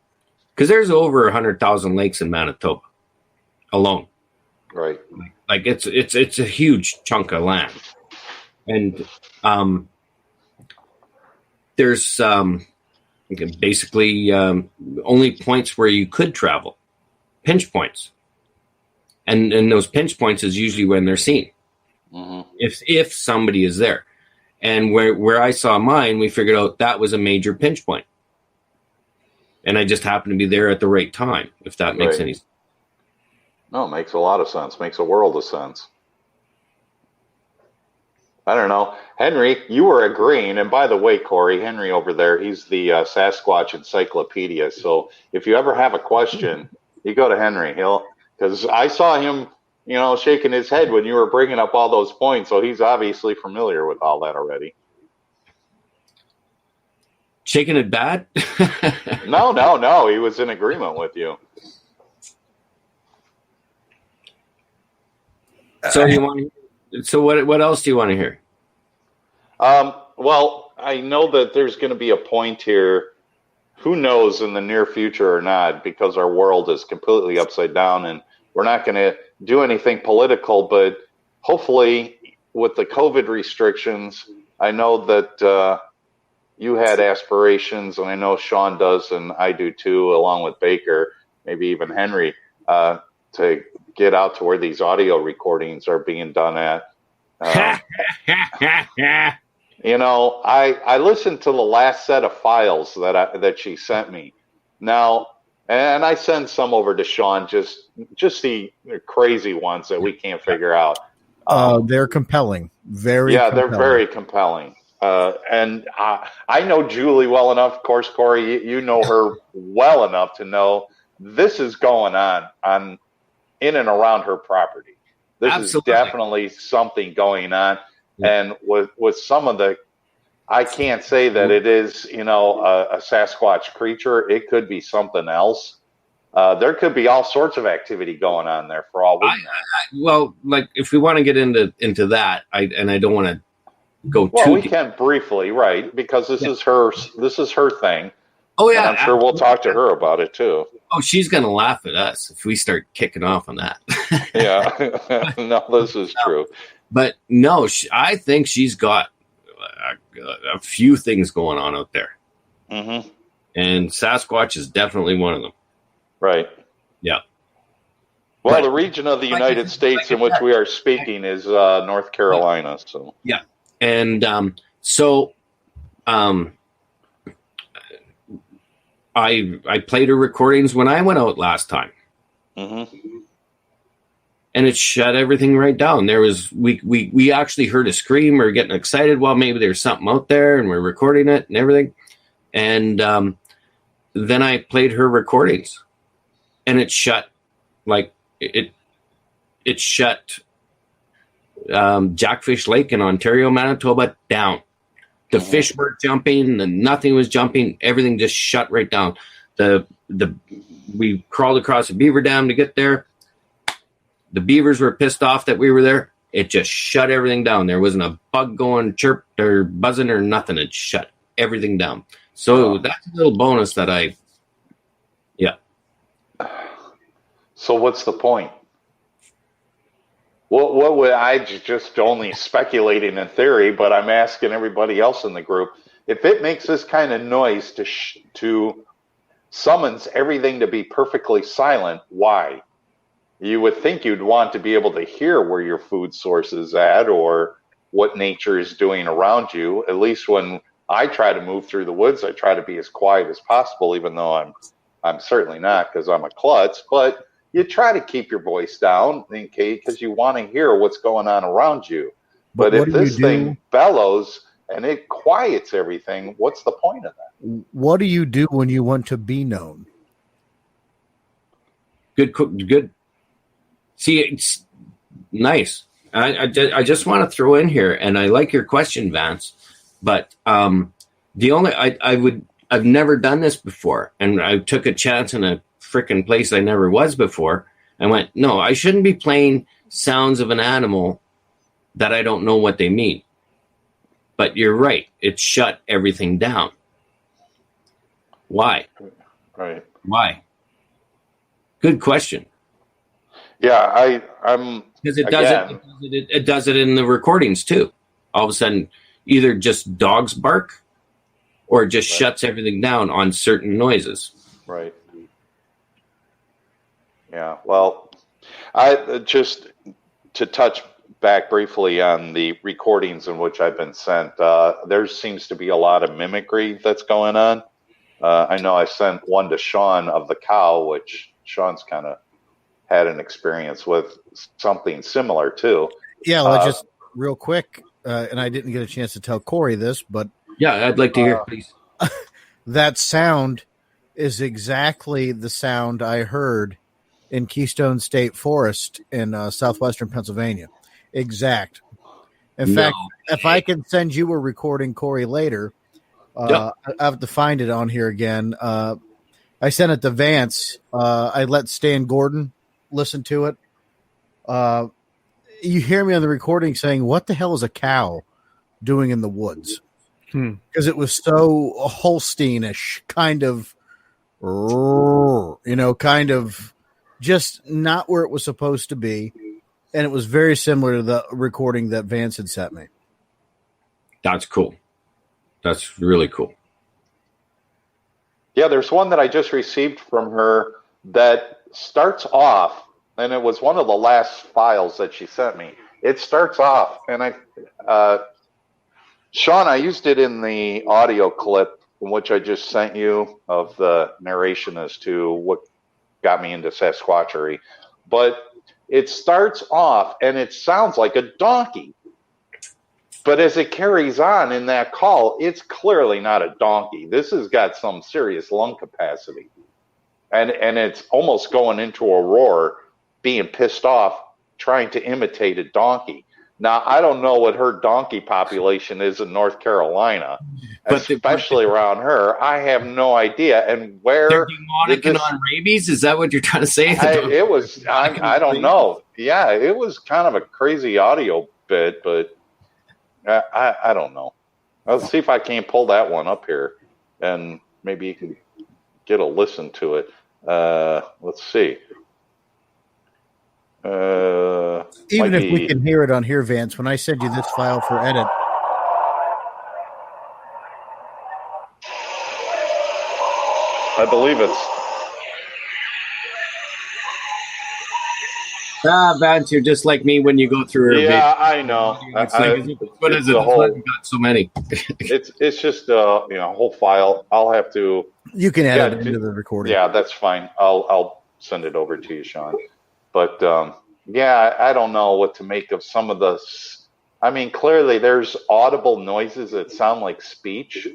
because there's over 100,000 lakes in Manitoba alone. Right. Like it's a huge chunk of land, and there's basically only points where you could travel, pinch points, and those pinch points is usually when they're seen, if somebody is there. And where I saw mine, we figured out that was a major pinch point, and I just happened to be there at the right time. If that makes any sense. No, it makes a lot of sense. Makes a world of sense. I don't know. Henry, you were agreeing. And by the way, Cory, Henry over there, he's the Sasquatch encyclopedia. So if you ever have a question, you go to Henry. Because I saw him, shaking his head when you were bringing up all those points. So he's obviously familiar with all that already. Shaking it bad? No. He was in agreement with you. So what else do you want to hear? Well, I know that there's going to be a point here, who knows in the near future or not, because our world is completely upside down, and we're not going to do anything political, but hopefully with the COVID restrictions, I know that you had aspirations, and I know Sean does, and I do too, along with Baker, maybe even Henry, to get out to where these audio recordings are being done at. I listened to the last set of files that she sent me. Now, and I send some over to Sean, just the crazy ones that we can't figure out. They're compelling. They're very compelling. And I know Julie well enough. Of course, Cory, you know her well enough to know this is going on in and around her property. This Absolutely. is definitely something going on. And with some of I can't say that it is, a Sasquatch creature. It could be something else. There could be all sorts of activity going on there for all we know. Well, like if we want to get into that, I don't want to go too. Well, we can briefly, right? Because this is her thing. Oh yeah, and I'm sure we'll talk to her about it too. Oh, she's gonna laugh at us if we start kicking off on that. Yeah, no, this is true. But no, I think she's got a few things going on out there. Mm-hmm. And Sasquatch is definitely one of them. Right. Yeah. Well, the region of the United States in which we are speaking is North Carolina. So yeah, and I played her recordings when I went out last time. Mm-hmm. And it shut everything right down. There was we actually heard a scream. We were getting excited. Well, maybe there's something out there, and we're recording it and everything. And then I played her recordings, and it shut it shut Jackfish Lake in Ontario, Manitoba down. The fish weren't jumping, nothing was jumping. Everything just shut right down. We crawled across a beaver dam to get there. The beavers were pissed off that we were there. It just shut everything down. There wasn't a bug going chirp or buzzing or nothing. It shut everything down. So that's a little bonus that yeah. So what's the point? What would I just only speculating in theory, but I'm asking everybody else in the group, if it makes this kind of noise to summons everything to be perfectly silent, why? You would think you'd want to be able to hear where your food source is at or what nature is doing around you. At least when I try to move through the woods, I try to be as quiet as possible, even though I'm certainly not because I'm a klutz, but you try to keep your voice down, okay, because you want to hear what's going on around you. But if this thing bellows and it quiets everything, what's the point of that? What do you do when you want to be known? Good. See, it's nice. I just want to throw in here, and I like your question, Vance. But I've never done this before, and I took a chance in a freaking place I never was before, I went, no, I shouldn't be playing sounds of an animal that I don't know what they mean. But you're right. It shut everything down. Why? Right. Why? Good question. Yeah, I'm because it does it in the recordings too. All of a sudden, either just dogs bark, or it just shuts everything down on certain noises. Right. Yeah. Well, I just to touch back briefly on the recordings in which I've been sent. There seems to be a lot of mimicry that's going on. I know I sent one to Sean of the cow, which Sean's kind of had an experience with something similar too. Yeah, well, just real quick, and I didn't get a chance to tell Cory this, but yeah, I'd like to hear it, please. That sound is exactly the sound I heard in Keystone State Forest in southwestern Pennsylvania. Exact. In fact, if I can send you a recording, Cory, later, I have to find it on here again. I sent it to Vance. I let Stan Gordon listen to it. You hear me on the recording saying, "What the hell is a cow doing in the woods?" Because it was so Holsteinish, kind of, kind of just not where it was supposed to be. And it was very similar to the recording that Vance had sent me. That's cool. That's really cool. Yeah, there's one that I just received from her that starts off, and it was one of the last files that she sent me. It starts off, and Sean, I used it in the audio clip in which I just sent you of the narration as to what got me into Sasquatchery. But it starts off, and it sounds like a donkey. But as it carries on in that call, it's clearly not a donkey. This has got some serious lung capacity. And it's almost going into a roar, being pissed off, trying to imitate a donkey. Now, I don't know what her donkey population is in North Carolina, especially around her. I have no idea. And where they're demonic and on rabies? Is that what you're trying to say? I don't know. Yeah, it was kind of a crazy audio bit, but I don't know. Let's see if I can't pull that one up here, and maybe you can get a listen to it. Let's see. Even if we can hear it on here, Vance, when I send you this file for edit. I believe it's. Vance, you're just like me when you go through. Yeah, I know. What is it? Got so many. it's just a whole file. I'll have to. You can add it into the recording. Yeah, that's fine. I'll send it over to you, Sean. But I don't know what to make of some of the. I mean, clearly there's audible noises that sound like speech.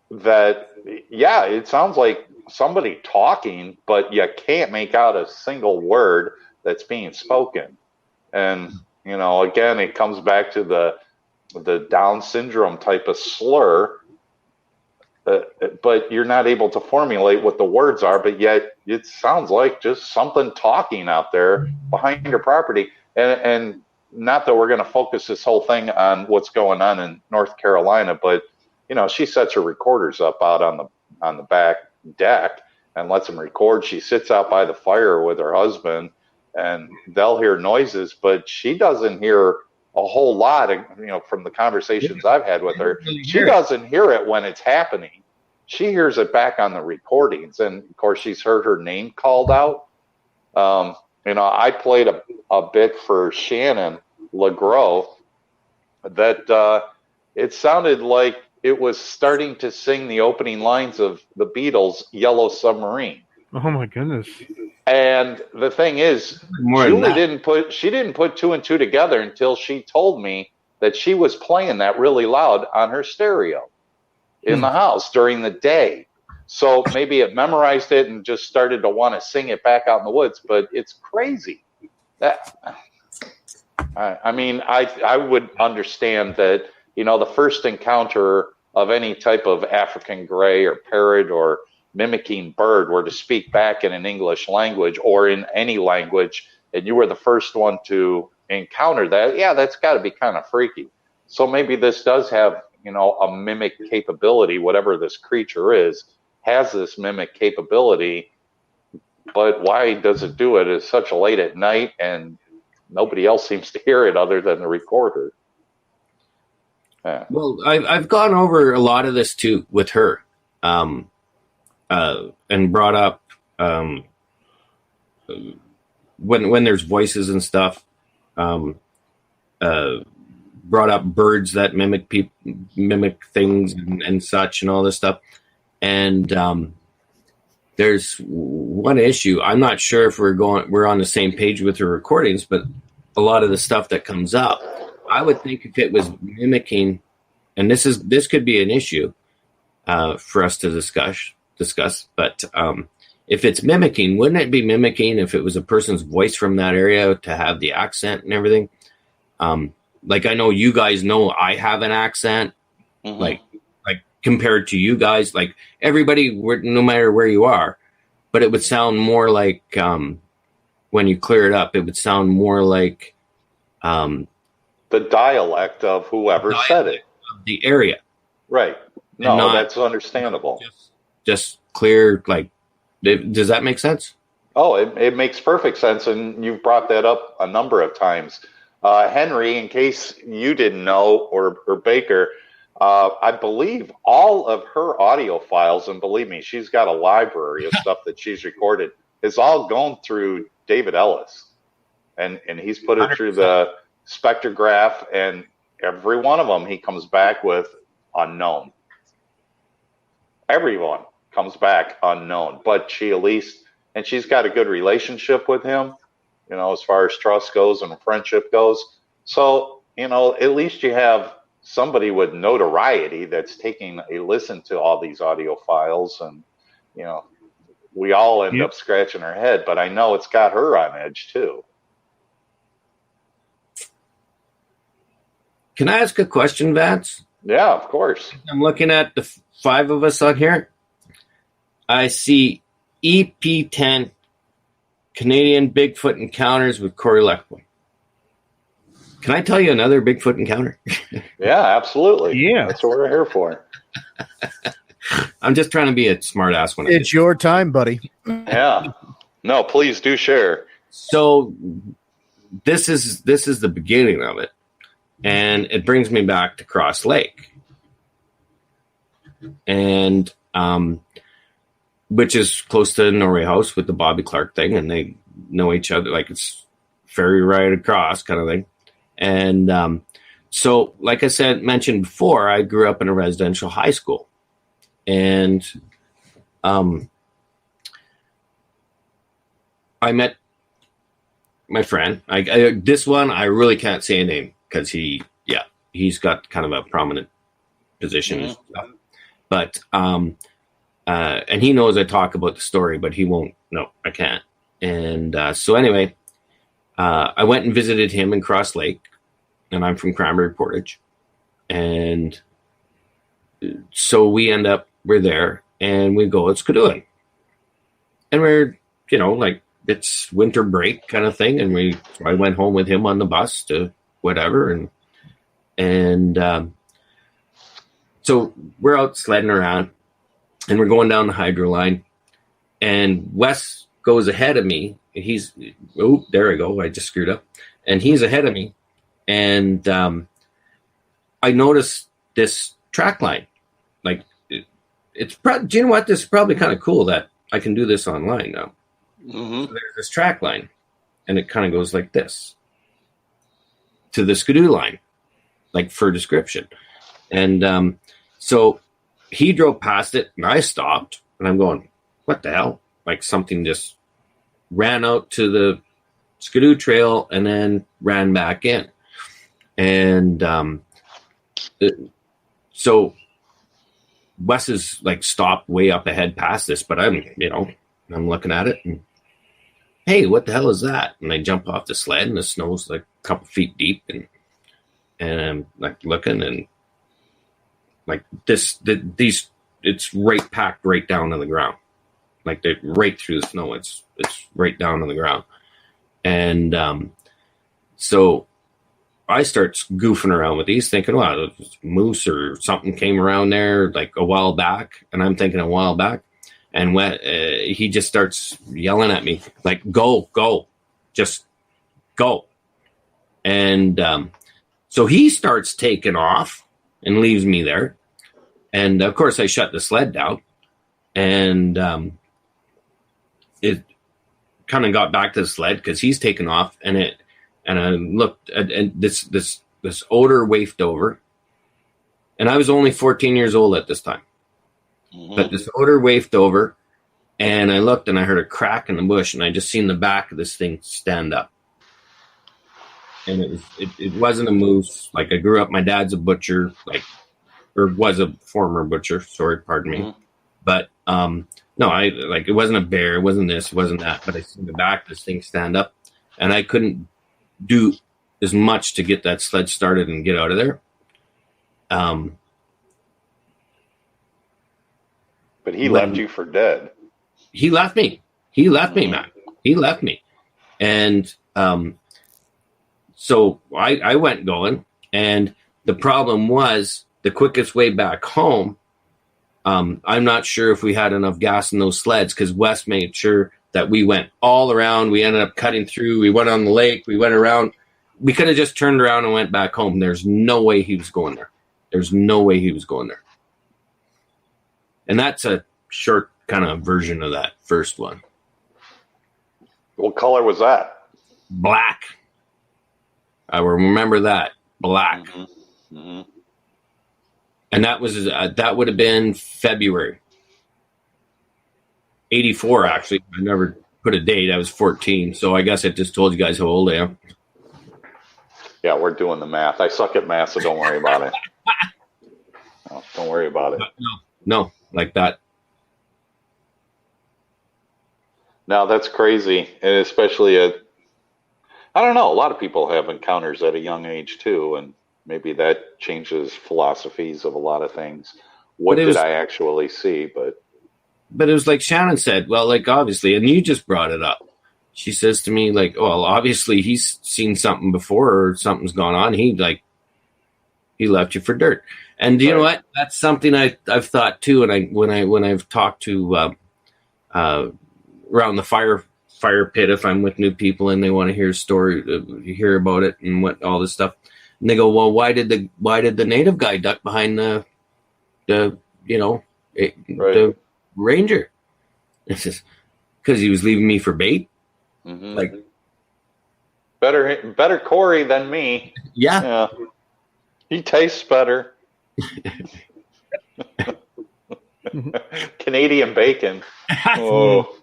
That it sounds like somebody talking, but you can't make out a single word that's being spoken. And again, it comes back to the Down syndrome type of slur. But you're not able to formulate what the words are, but yet it sounds like just something talking out there behind your property. And not that we're going to focus this whole thing on what's going on in North Carolina, but she sets her recorders up out on the back deck and lets them record. She sits out by the fire with her husband, and they'll hear noises, but she doesn't hear a whole lot of, from the conversations I've had with her. She doesn't hear it when it's happening. She hears it back on the recordings. And of course she's heard her name called out. I played a bit for Shannon LeGros that it sounded like it was starting to sing the opening lines of the Beatles' Yellow Submarine. Oh my goodness. And the thing is, Julie didn't put two and two together until she told me that she was playing that really loud on her stereo in the house during the day. So maybe it memorized it and just started to want to sing it back out in the woods, but it's crazy. I would understand that, the first encounter of any type of African gray or parrot or mimicking bird were to speak back in an English language or in any language, and you were the first one to encounter that, yeah, that's got to be kind of freaky. So maybe this does have, a mimic capability, whatever this creature is, has this mimic capability, but why does it do it? It's such late at night and nobody else seems to hear it other than the recorder. Yeah. Well, I've gone over a lot of this too with her, and brought up when there's voices and stuff. Brought up birds that mimic things and such and all this stuff. And there's one issue. I'm not sure if we're on the same page with the recordings, but a lot of the stuff that comes up, I would think if it was mimicking, and this could be an issue for us to discuss. But if it's mimicking, wouldn't it be mimicking if it was a person's voice from that area to have the accent and everything? Like I know you guys know I have an accent, like compared to you guys, like everybody, no matter where you are, but it would sound more like when you clear it up, it would sound more like the dialect of whoever said it, of the area, right? No, that's understandable. Just clear, like, does that make sense? Oh, it makes perfect sense, and you've brought that up a number of times. Henry, in case you didn't know, or Baker, I believe all of her audio files, and believe me, she's got a library of stuff that she's recorded, is all gone through David Ellis. And he's put it 100%. Through the spectrograph, and every one of them he comes back with unknown. Everyone comes back unknown, but she at least, and she's got a good relationship with him, as far as trust goes and friendship goes. So, at least you have somebody with notoriety that's taking a listen to all these audio files, and, we all end up scratching our head, but I know it's got her on edge too. Can I ask a question, Vance? Yeah, of course. I'm looking at the 5 of us on here. I see EP10 Canadian Bigfoot Encounters with Cory Lekopoy. Can I tell you another Bigfoot encounter? Yeah, absolutely. Yeah. That's what we're here for. I'm just trying to be a smart ass when it's your time, buddy. Yeah. No, please do share. So this is the beginning of it. And it brings me back to Cross Lake. And which is close to Norway House with the Bobby Clark thing, and they know each other, like it's ferry ride across kind of thing. And so, like I mentioned before, I grew up in a residential high school, and I met my friend. This one I really can't say a name because he's got kind of a prominent position and stuff. But and he knows I talk about the story, but he won't. No, I can't. And so anyway, I went and visited him in Cross Lake, and I'm from Cranberry Portage. And so we're there, and we go, it's Skidooing. And we're, like it's winter break kind of thing. And I went home with him on the bus to whatever. And so we're out sledding around, and we're going down the hydro line, and Wes goes ahead of me. There I go. I just screwed up. And he's ahead of me. And I noticed this track line. Like, do you know what? This is probably kind of cool that I can do this online now. Mm-hmm. So there's this track line, and it kind of goes like this to the Skidoo line, like for description. And so he drove past it, and I stopped, and I'm going, what the hell? Like something just ran out to the Skidoo Trail and then ran back in. And so Wes is like stopped way up ahead past this, but I'm looking at it and, hey, what the hell is that? And I jump off the sled, and the snow's like a couple feet deep, and I'm like looking, and like these it's right packed right down to the ground, like right through the snow. It's right down to the ground, and so I start goofing around with these, thinking, wow, moose or something came around there like a while back, and I'm thinking a while back, and when he just starts yelling at me like, "Go, just go," and so he starts taking off and leaves me there. And of course I shut the sled down, and it kind of got back to the sled because he's taken off, and I looked at, and this odor wafted over, and I was only 14 years old at this time. Mm-hmm. But this odor wafted over, and I looked, and I heard a crack in the bush, and I just seen the back of this thing stand up. And it wasn't a moose. Like, I grew up, my dad's a butcher, or was a former butcher. Sorry, pardon me. Mm-hmm. But no, it wasn't a bear, it wasn't this, it wasn't that. But I seen the back of this thing stand up, and I couldn't do as much to get that sled started and get out of there. But he left you for dead. He left me. He left me, man. He left me. And so I went going, and the problem was the quickest way back home. I'm not sure if we had enough gas in those sleds, because Wes made sure that we went all around. We ended up cutting through. We went on the lake. We went around. We could have just turned around and went back home. There's no way he was going there. There's no way he was going there. And that's a short kind of version of that first one. What color was that? Black. I will remember that. Black. Mm-hmm. Mm-hmm. And that was that would have been February. 84, actually. I never put a date. I was 14, so I guess I just told you guys how old I am. Yeah, we're doing the math. I suck at math, so don't worry about it. No, don't worry about it. No, like that. Now, that's crazy, and especially I don't know, a lot of people have encounters at a young age, too, and maybe that changes philosophies of a lot of things. What did I actually see? But it was like Shannon said, well, like, obviously, and you just brought it up. She says to me, like, well, obviously he's seen something before, or something's gone on. He left you for dirt. And you know what? That's something I've thought too. And when I've talked to around the fire pit, if I'm with new people and they want to hear a story, hear about it and what all this stuff, and they go, well, why did the native guy duck behind the ranger? It's just because he was leaving me for bait. Mm-hmm. Like, better Cory than me. Yeah. He tastes better. Canadian bacon. Oh,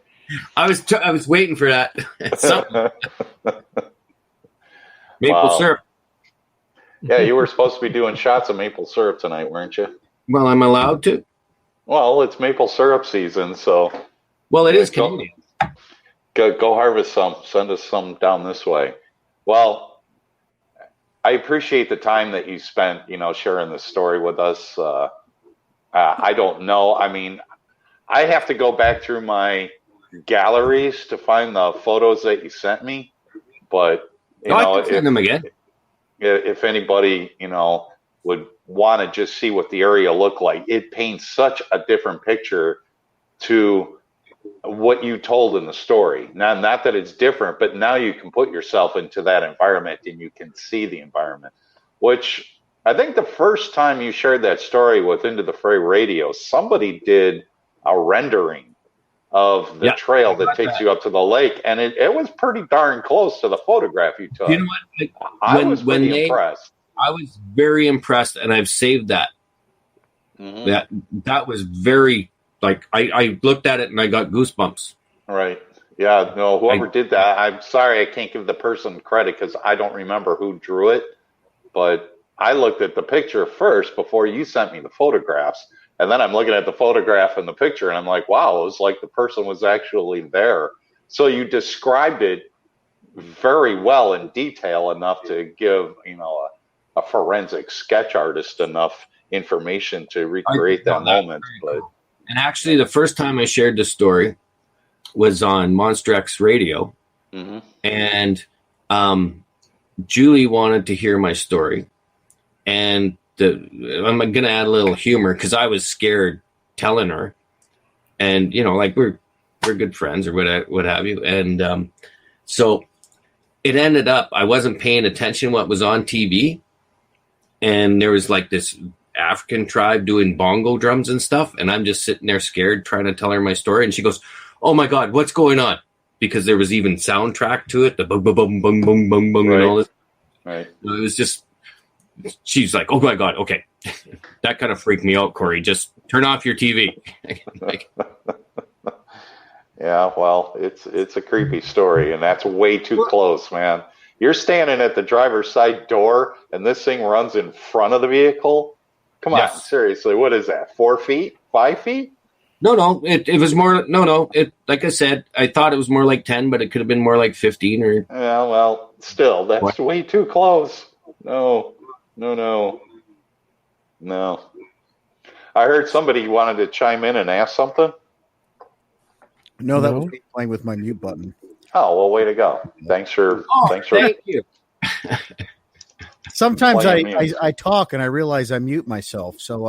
I was waiting for that. Maple syrup. Yeah, you were supposed to be doing shots of maple syrup tonight, weren't you? Well, I'm allowed to. Well, it's maple syrup season, so. Well, it is Canadian. Go harvest some. Send us some down this way. Well, I appreciate the time that you spent, sharing this story with us. I don't know. I mean, I have to go back through my galleries to find the photos that you sent me. But I can send them again. If anybody, would want to just see what the area looked like, it paints such a different picture to what you told in the story. Now, not that it's different, but now you can put yourself into that environment and you can see the environment, which I think the first time you shared that story with Into the Fray Radio, somebody did a rendering of the trail that takes you up to the lake, and it was pretty darn close to the photograph you took. You know what? I was pretty impressed. I was very impressed, and I've saved that. Mm-hmm. That was very, like, I looked at it and I got goosebumps. Right. Yeah, no, whoever did that, I'm sorry I can't give the person credit because I don't remember who drew it, but I looked at the picture first before you sent me the photographs, and then I'm looking at the photograph and the picture, and I'm like, wow, it was like the person was actually there. So you described it very well in detail enough to give, a forensic sketch artist enough information to recreate that moment. But and actually, the first time I shared this story was on Monster X Radio, and Julie wanted to hear my story, and I'm going to add a little humor because I was scared telling her, and like we're good friends or what have you, and so it ended up I wasn't paying attention what was on TV, and there was like this African tribe doing bongo drums and stuff, and I'm just sitting there scared trying to tell her my story, and she goes, "Oh my God, what's going on?" Because there was even soundtrack to it, the boom boom boom boom boom boom boom and all this. Right. It was just, she's like, "Oh my God, okay." That kind of freaked me out, Cory. Just turn off your TV. Yeah, well, it's a creepy story, and that's way too close, man. You're standing at the driver's side door, and this thing runs in front of the vehicle. Come on, seriously, what is that? 4 feet? 5 feet? No, it was more. No, it, like I said, I thought it was more like 10, but it could have been more like 15 or. Yeah, well, still, that's way too close. No. I heard somebody wanted to chime in and ask something. No, that was me playing with my mute button. Oh, well, way to go. Thank you. Sometimes I talk and I realize I mute myself, so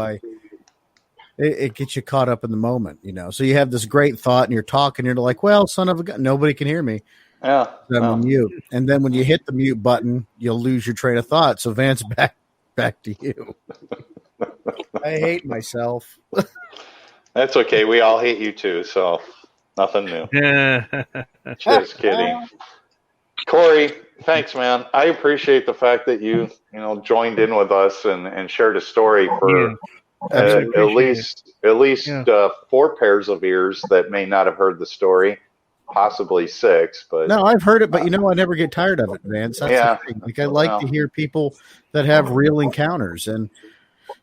it gets you caught up in the moment, So you have this great thought and you're talking, you're like, well, son of a gun, nobody can hear me. Yeah. So I'm on mute. And then when you hit the mute button, you'll lose your train of thought. So Vance, back to you. I hate myself. That's okay. We all hate you too, so nothing new. Just kidding. Cory, thanks, man. I appreciate the fact that you joined in with us and shared a story for at least 4 pairs of ears that may not have heard the story, possibly 6. But no, I've heard it, but I never get tired of it, Vance. That's the thing. Like I like to hear people that have real encounters, and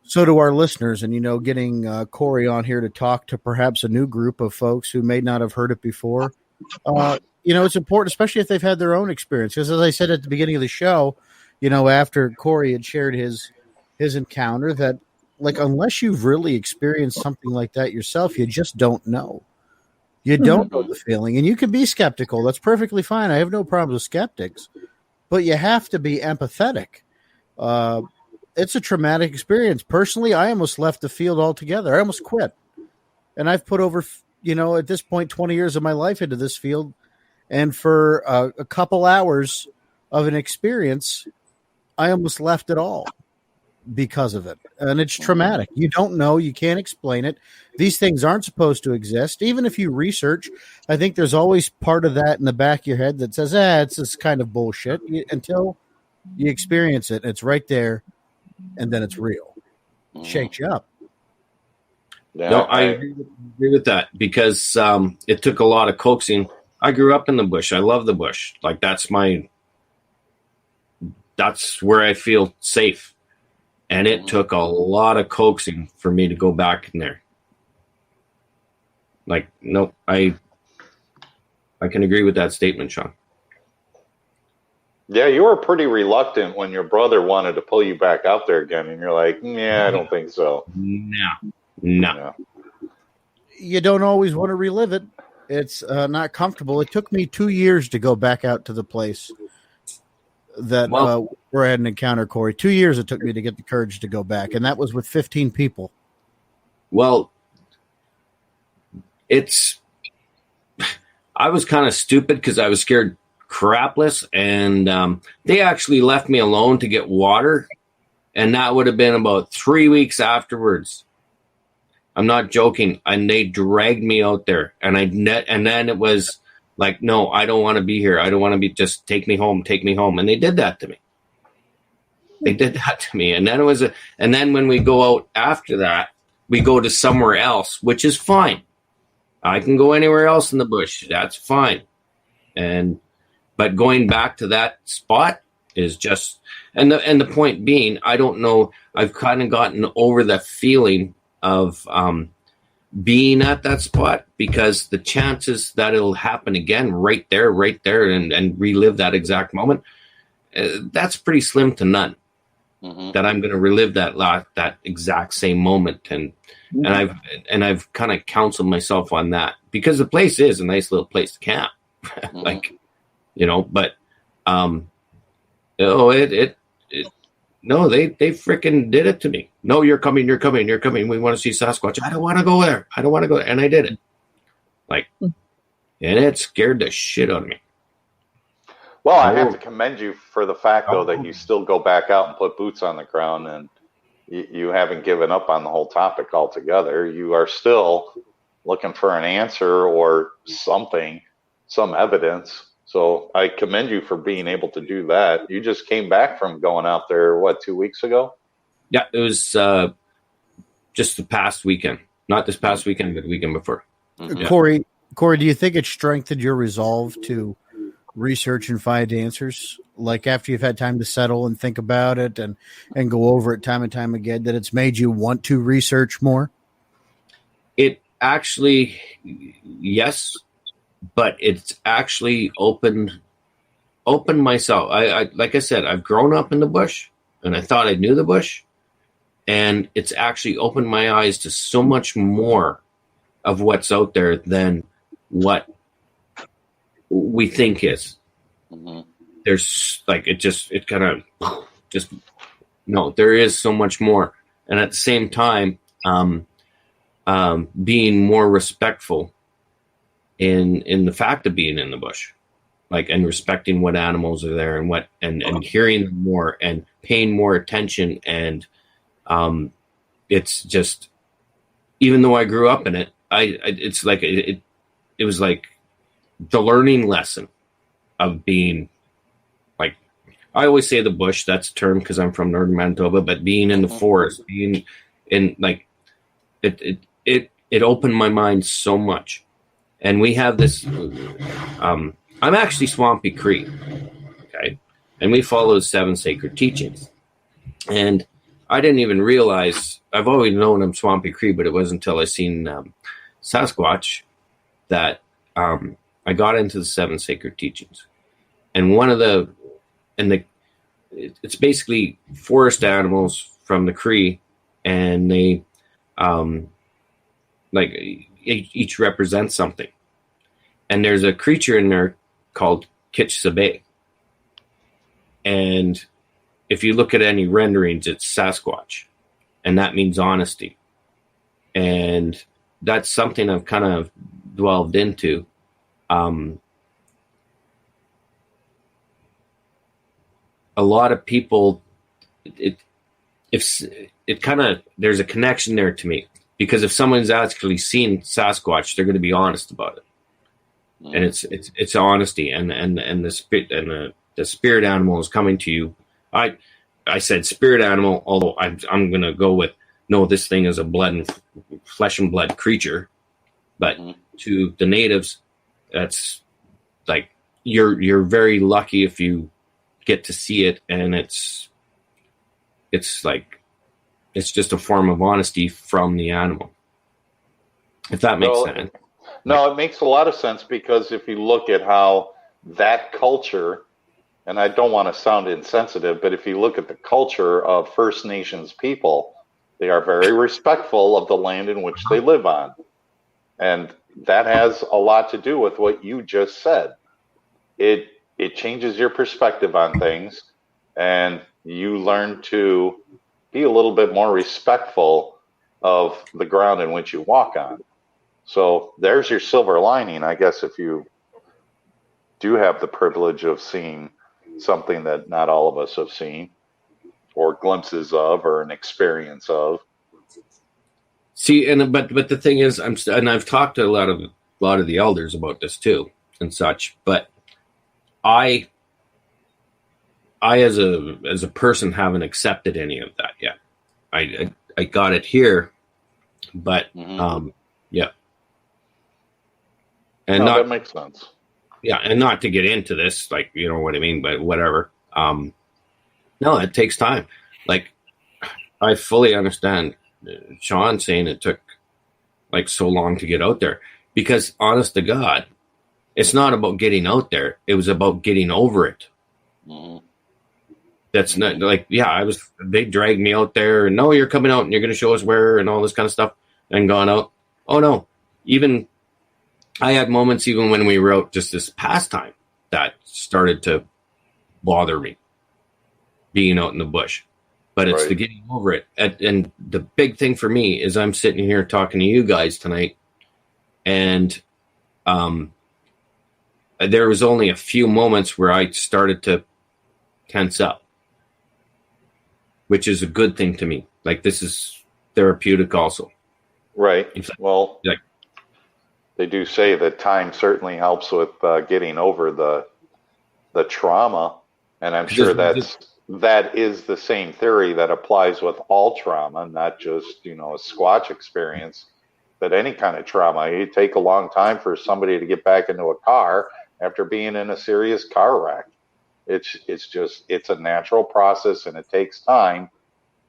so do our listeners. And getting Cory on here to talk to perhaps a new group of folks who may not have heard it before. It's important, especially if they've had their own experience. Because as I said at the beginning of the show, after Cory had shared his encounter, that unless you've really experienced something like that yourself, you just don't know. You don't know the feeling, and you can be skeptical. That's perfectly fine. I have no problem with skeptics, but you have to be empathetic. It's a traumatic experience. Personally, I almost left the field altogether. I almost quit, and I've put over at this point 20 years of my life into this field, and for a couple hours of an experience, I almost left it all because of it. And it's traumatic. You don't know, you can't explain it. These things aren't supposed to exist. Even if you research, I think there's always part of that in the back of your head that says, it's this kind of bullshit, until you experience it. It's right there, and then it's real. It shakes you up. Yeah, no, I agree with that, because it took a lot of coaxing. I grew up in the bush. I love the bush. Like that's where I feel safe. And it took a lot of coaxing for me to go back in there. Like, no, I can agree with that statement, Sean. Yeah, you were pretty reluctant when your brother wanted to pull you back out there again, and you're like, I don't think so. No. You don't always want to relive it. It's not comfortable. It took me 2 years to go back out to the place that where I had an encounter, Cory. 2 years it took me to get the courage to go back, and that was with 15 people. Well, I was kind of stupid because I was scared crapless, and they actually left me alone to get water, and that would have been about 3 weeks afterwards. I'm not joking. And they dragged me out there, and then it was like, no, I don't want to be here. I don't want to be, just take me home. And they did that to me. And then when we go out after that, we go to somewhere else, which is fine. I can go anywhere else in the bush. That's fine. But going back to that spot is just, and the point being, I don't know. I've kind of gotten over the feeling of being at that spot, because the chances that it'll happen again right there and relive that exact moment, that's pretty slim to none. that I'm going to relive that exact same moment. And I've kind of counseled myself on that, because the place is a nice little place to camp. Like, but, no, they freaking did it to me. No, you're coming. We want to see Sasquatch. I don't want to go there. And I did it. Like, and it scared the shit out of me. Well, I have to commend you for the fact, though, that you still go back out and put boots on the ground, and you haven't given up on the whole topic altogether. You are still looking for an answer or something, some evidence. So I commend you for being able to do that. You just came back from going out there, 2 weeks ago? Yeah, it was just the past weekend. Not this past weekend, but the weekend before. Yeah. Cory, do you think it strengthened your resolve to research and find answers? Like, after you've had time to settle and think about it and go over it time and time again, that it's made you want to research more? It actually, yes, but it's actually opened myself. I like I said, I've grown up in the bush, and I thought I knew the bush, and it's actually opened my eyes to so much more of what's out there than what we think is. There's like, there is so much more. And at the same time, being more respectful in the fact of being in the bush, like, and respecting what animals are there and hearing them more and paying more attention. And it's just, even though I grew up in it, it's like, it was like the learning lesson of being, like, I always say the bush, that's a term because I'm from northern Manitoba, but being in the forest, being in, like, it opened my mind so much. And we have this, I'm actually Swampy Cree, okay? And we follow the 7 sacred teachings. And I didn't even realize, I've always known I'm Swampy Cree, but it wasn't until I seen Sasquatch that I got into the 7 sacred teachings. And it's basically forest animals from the Cree, and they like each represents something. And there's a creature in there called Kitch Sabay. And if you look at any renderings, it's Sasquatch. And that means honesty. And that's something I've kind of delved into. A lot of people, there's a connection there to me, because if someone's actually seen Sasquatch, they're going to be honest about it. And it's honesty, and the spirit, and the spirit animal is coming to you. I said spirit animal, although I'm going to go with, no, this thing is a flesh and blood creature. But to the natives, that's like, you're very lucky if you get to see it, and it's like, it's just a form of honesty from the animal, if that makes sense. No, it makes a lot of sense, because if you look at how that culture, and I don't want to sound insensitive, but if you look at the culture of First Nations people, they are very respectful of the land in which they live on. And that has a lot to do with what you just said. It changes your perspective on things, and you learn to be a little bit more respectful of the ground in which you walk on. So there's your silver lining, I guess, if you do have the privilege of seeing something that not all of us have seen, or glimpses of, or an experience of. See, but the thing is, and I've talked to a lot of the elders about this too and such, but I as a person haven't accepted any of that yet. I got it here, but yeah. And that makes sense. Yeah, and not to get into this, like, you know what I mean, but whatever. No, it takes time. Like, I fully understand Sean saying it took like so long to get out there, because honest to God, it's not about getting out there. It was about getting over it. That's not like, they dragged me out there and no, you're coming out and you're going to show us where and all this kind of stuff and gone out. Oh no. Even I had moments even when we were out just this past time that started to bother me being out in the bush, but it's the getting over it. And the big thing for me is I'm sitting here talking to you guys tonight, and there was only a few moments where I started to tense up, which is a good thing to me. Like, this is therapeutic also. Right. Well, they do say that time certainly helps with getting over the trauma, and I'm sure that is the same theory that applies with all trauma, not just, a Squatch experience, but any kind of trauma. It take a long time for somebody to get back into a car after being in a serious car wreck. It's a natural process, and it takes time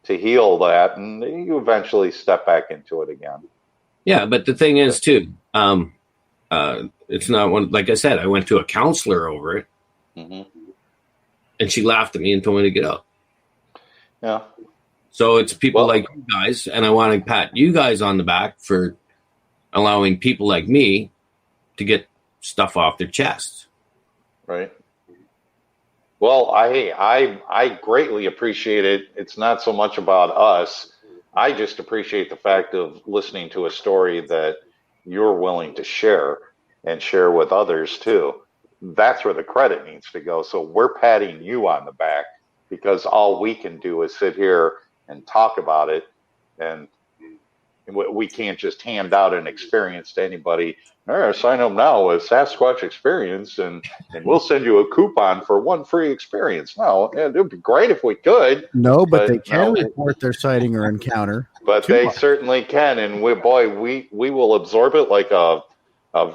to heal that, and you eventually step back into it again. Yeah, but the thing is too, it's not one, like I said, I went to a counselor over it, and she laughed at me and told me to get up. Yeah. So it's people like you guys, and I want to pat you guys on the back for allowing people like me to get stuff off their chests. Right. Well, I greatly appreciate it. It's not so much about us. I just appreciate the fact of listening to a story that you're willing to share and share with others too. That's where the credit needs to go. So we're patting you on the back because all we can do is sit here and talk about it, and we can't just hand out an experience to anybody. All right, sign up now with Sasquatch Experience, and we'll send you a coupon for one free experience. No, it would be great if we could. No, but they can report their sighting or encounter. But they certainly can, and we will absorb it like a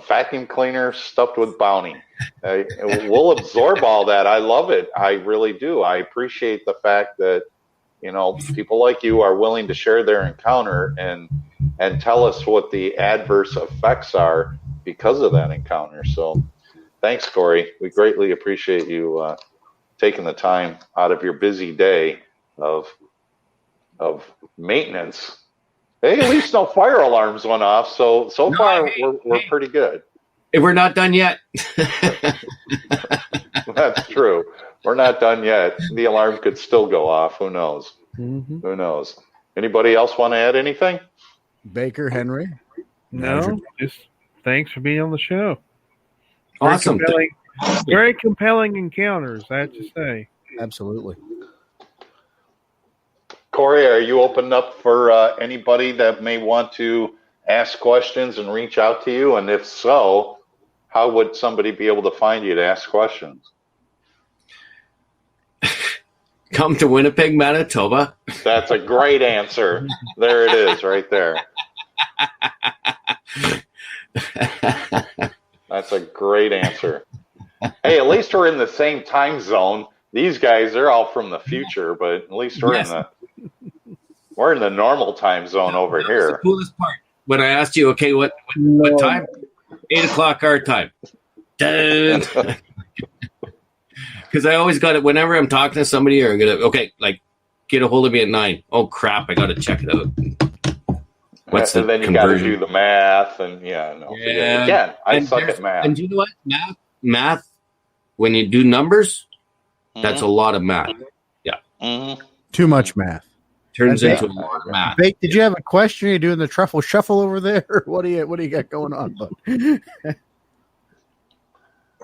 vacuum cleaner stuffed with bounty. We'll absorb all that. I love it. I really do. I appreciate the fact that people like you are willing to share their encounter and tell us what the adverse effects are because of that encounter. So thanks, Cory. We greatly appreciate you taking the time out of your busy day of maintenance. Hey, at least no fire alarms went off. So far, we're pretty good. We're not done yet. That's true. We're not done yet. The alarm could still go off. Who knows? Who knows? Anybody else want to add anything? Baker, Henry? No, just thanks for being on the show. Awesome. Very compelling encounters, I have to say. Absolutely. Cory, are you open up for anybody that may want to ask questions and reach out to you? And if so, how would somebody be able to find you to ask questions? Come to Winnipeg, Manitoba. That's a great answer. There it is, right there. That's a great answer. Hey, at least we're in the same time zone. These guys, they're all from the future, but at least we're in the normal time zone over here. The coolest part. When I asked you, okay, what time? 8:00 our time. Because I always got it whenever I'm talking to somebody or get a hold of me at 9. Oh crap, I got to check it out. What's and the then you got to do the math again, I suck at math. And you know what? Math. When you do numbers, that's a lot of math. Yeah. Too much math. Turns into a lot of math. Bake, did you have a question? Are you doing the truffle shuffle over there? What do you got going on, bud?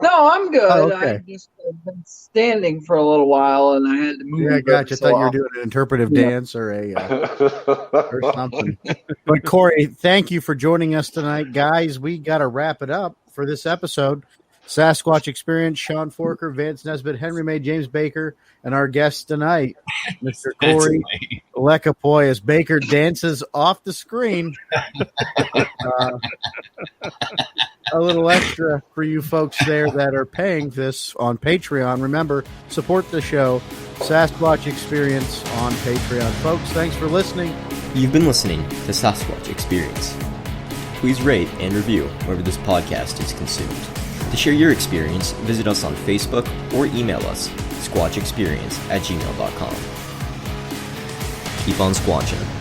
No, I'm good. Oh, okay. I just have been standing for a little while, and I had to move. Yeah, I got you. I thought you were doing an interpretive dance or or something. But Cory, thank you for joining us tonight, guys. We got to wrap it up for this episode. Sasquatch Experience, Sean Forker, Vance Nesbitt, Henry May, James Baker, and our guest tonight, Mr. Cory Lekopoy, as Baker dances off the screen. A little extra for you folks there that are paying this on Patreon. Remember, support the show, Sasquatch Experience on Patreon. Folks, thanks for listening. You've been listening to Sasquatch Experience. Please rate and review wherever this podcast is consumed. To share your experience, visit us on Facebook or email us squatchexperience@gmail.com. Keep on squatching.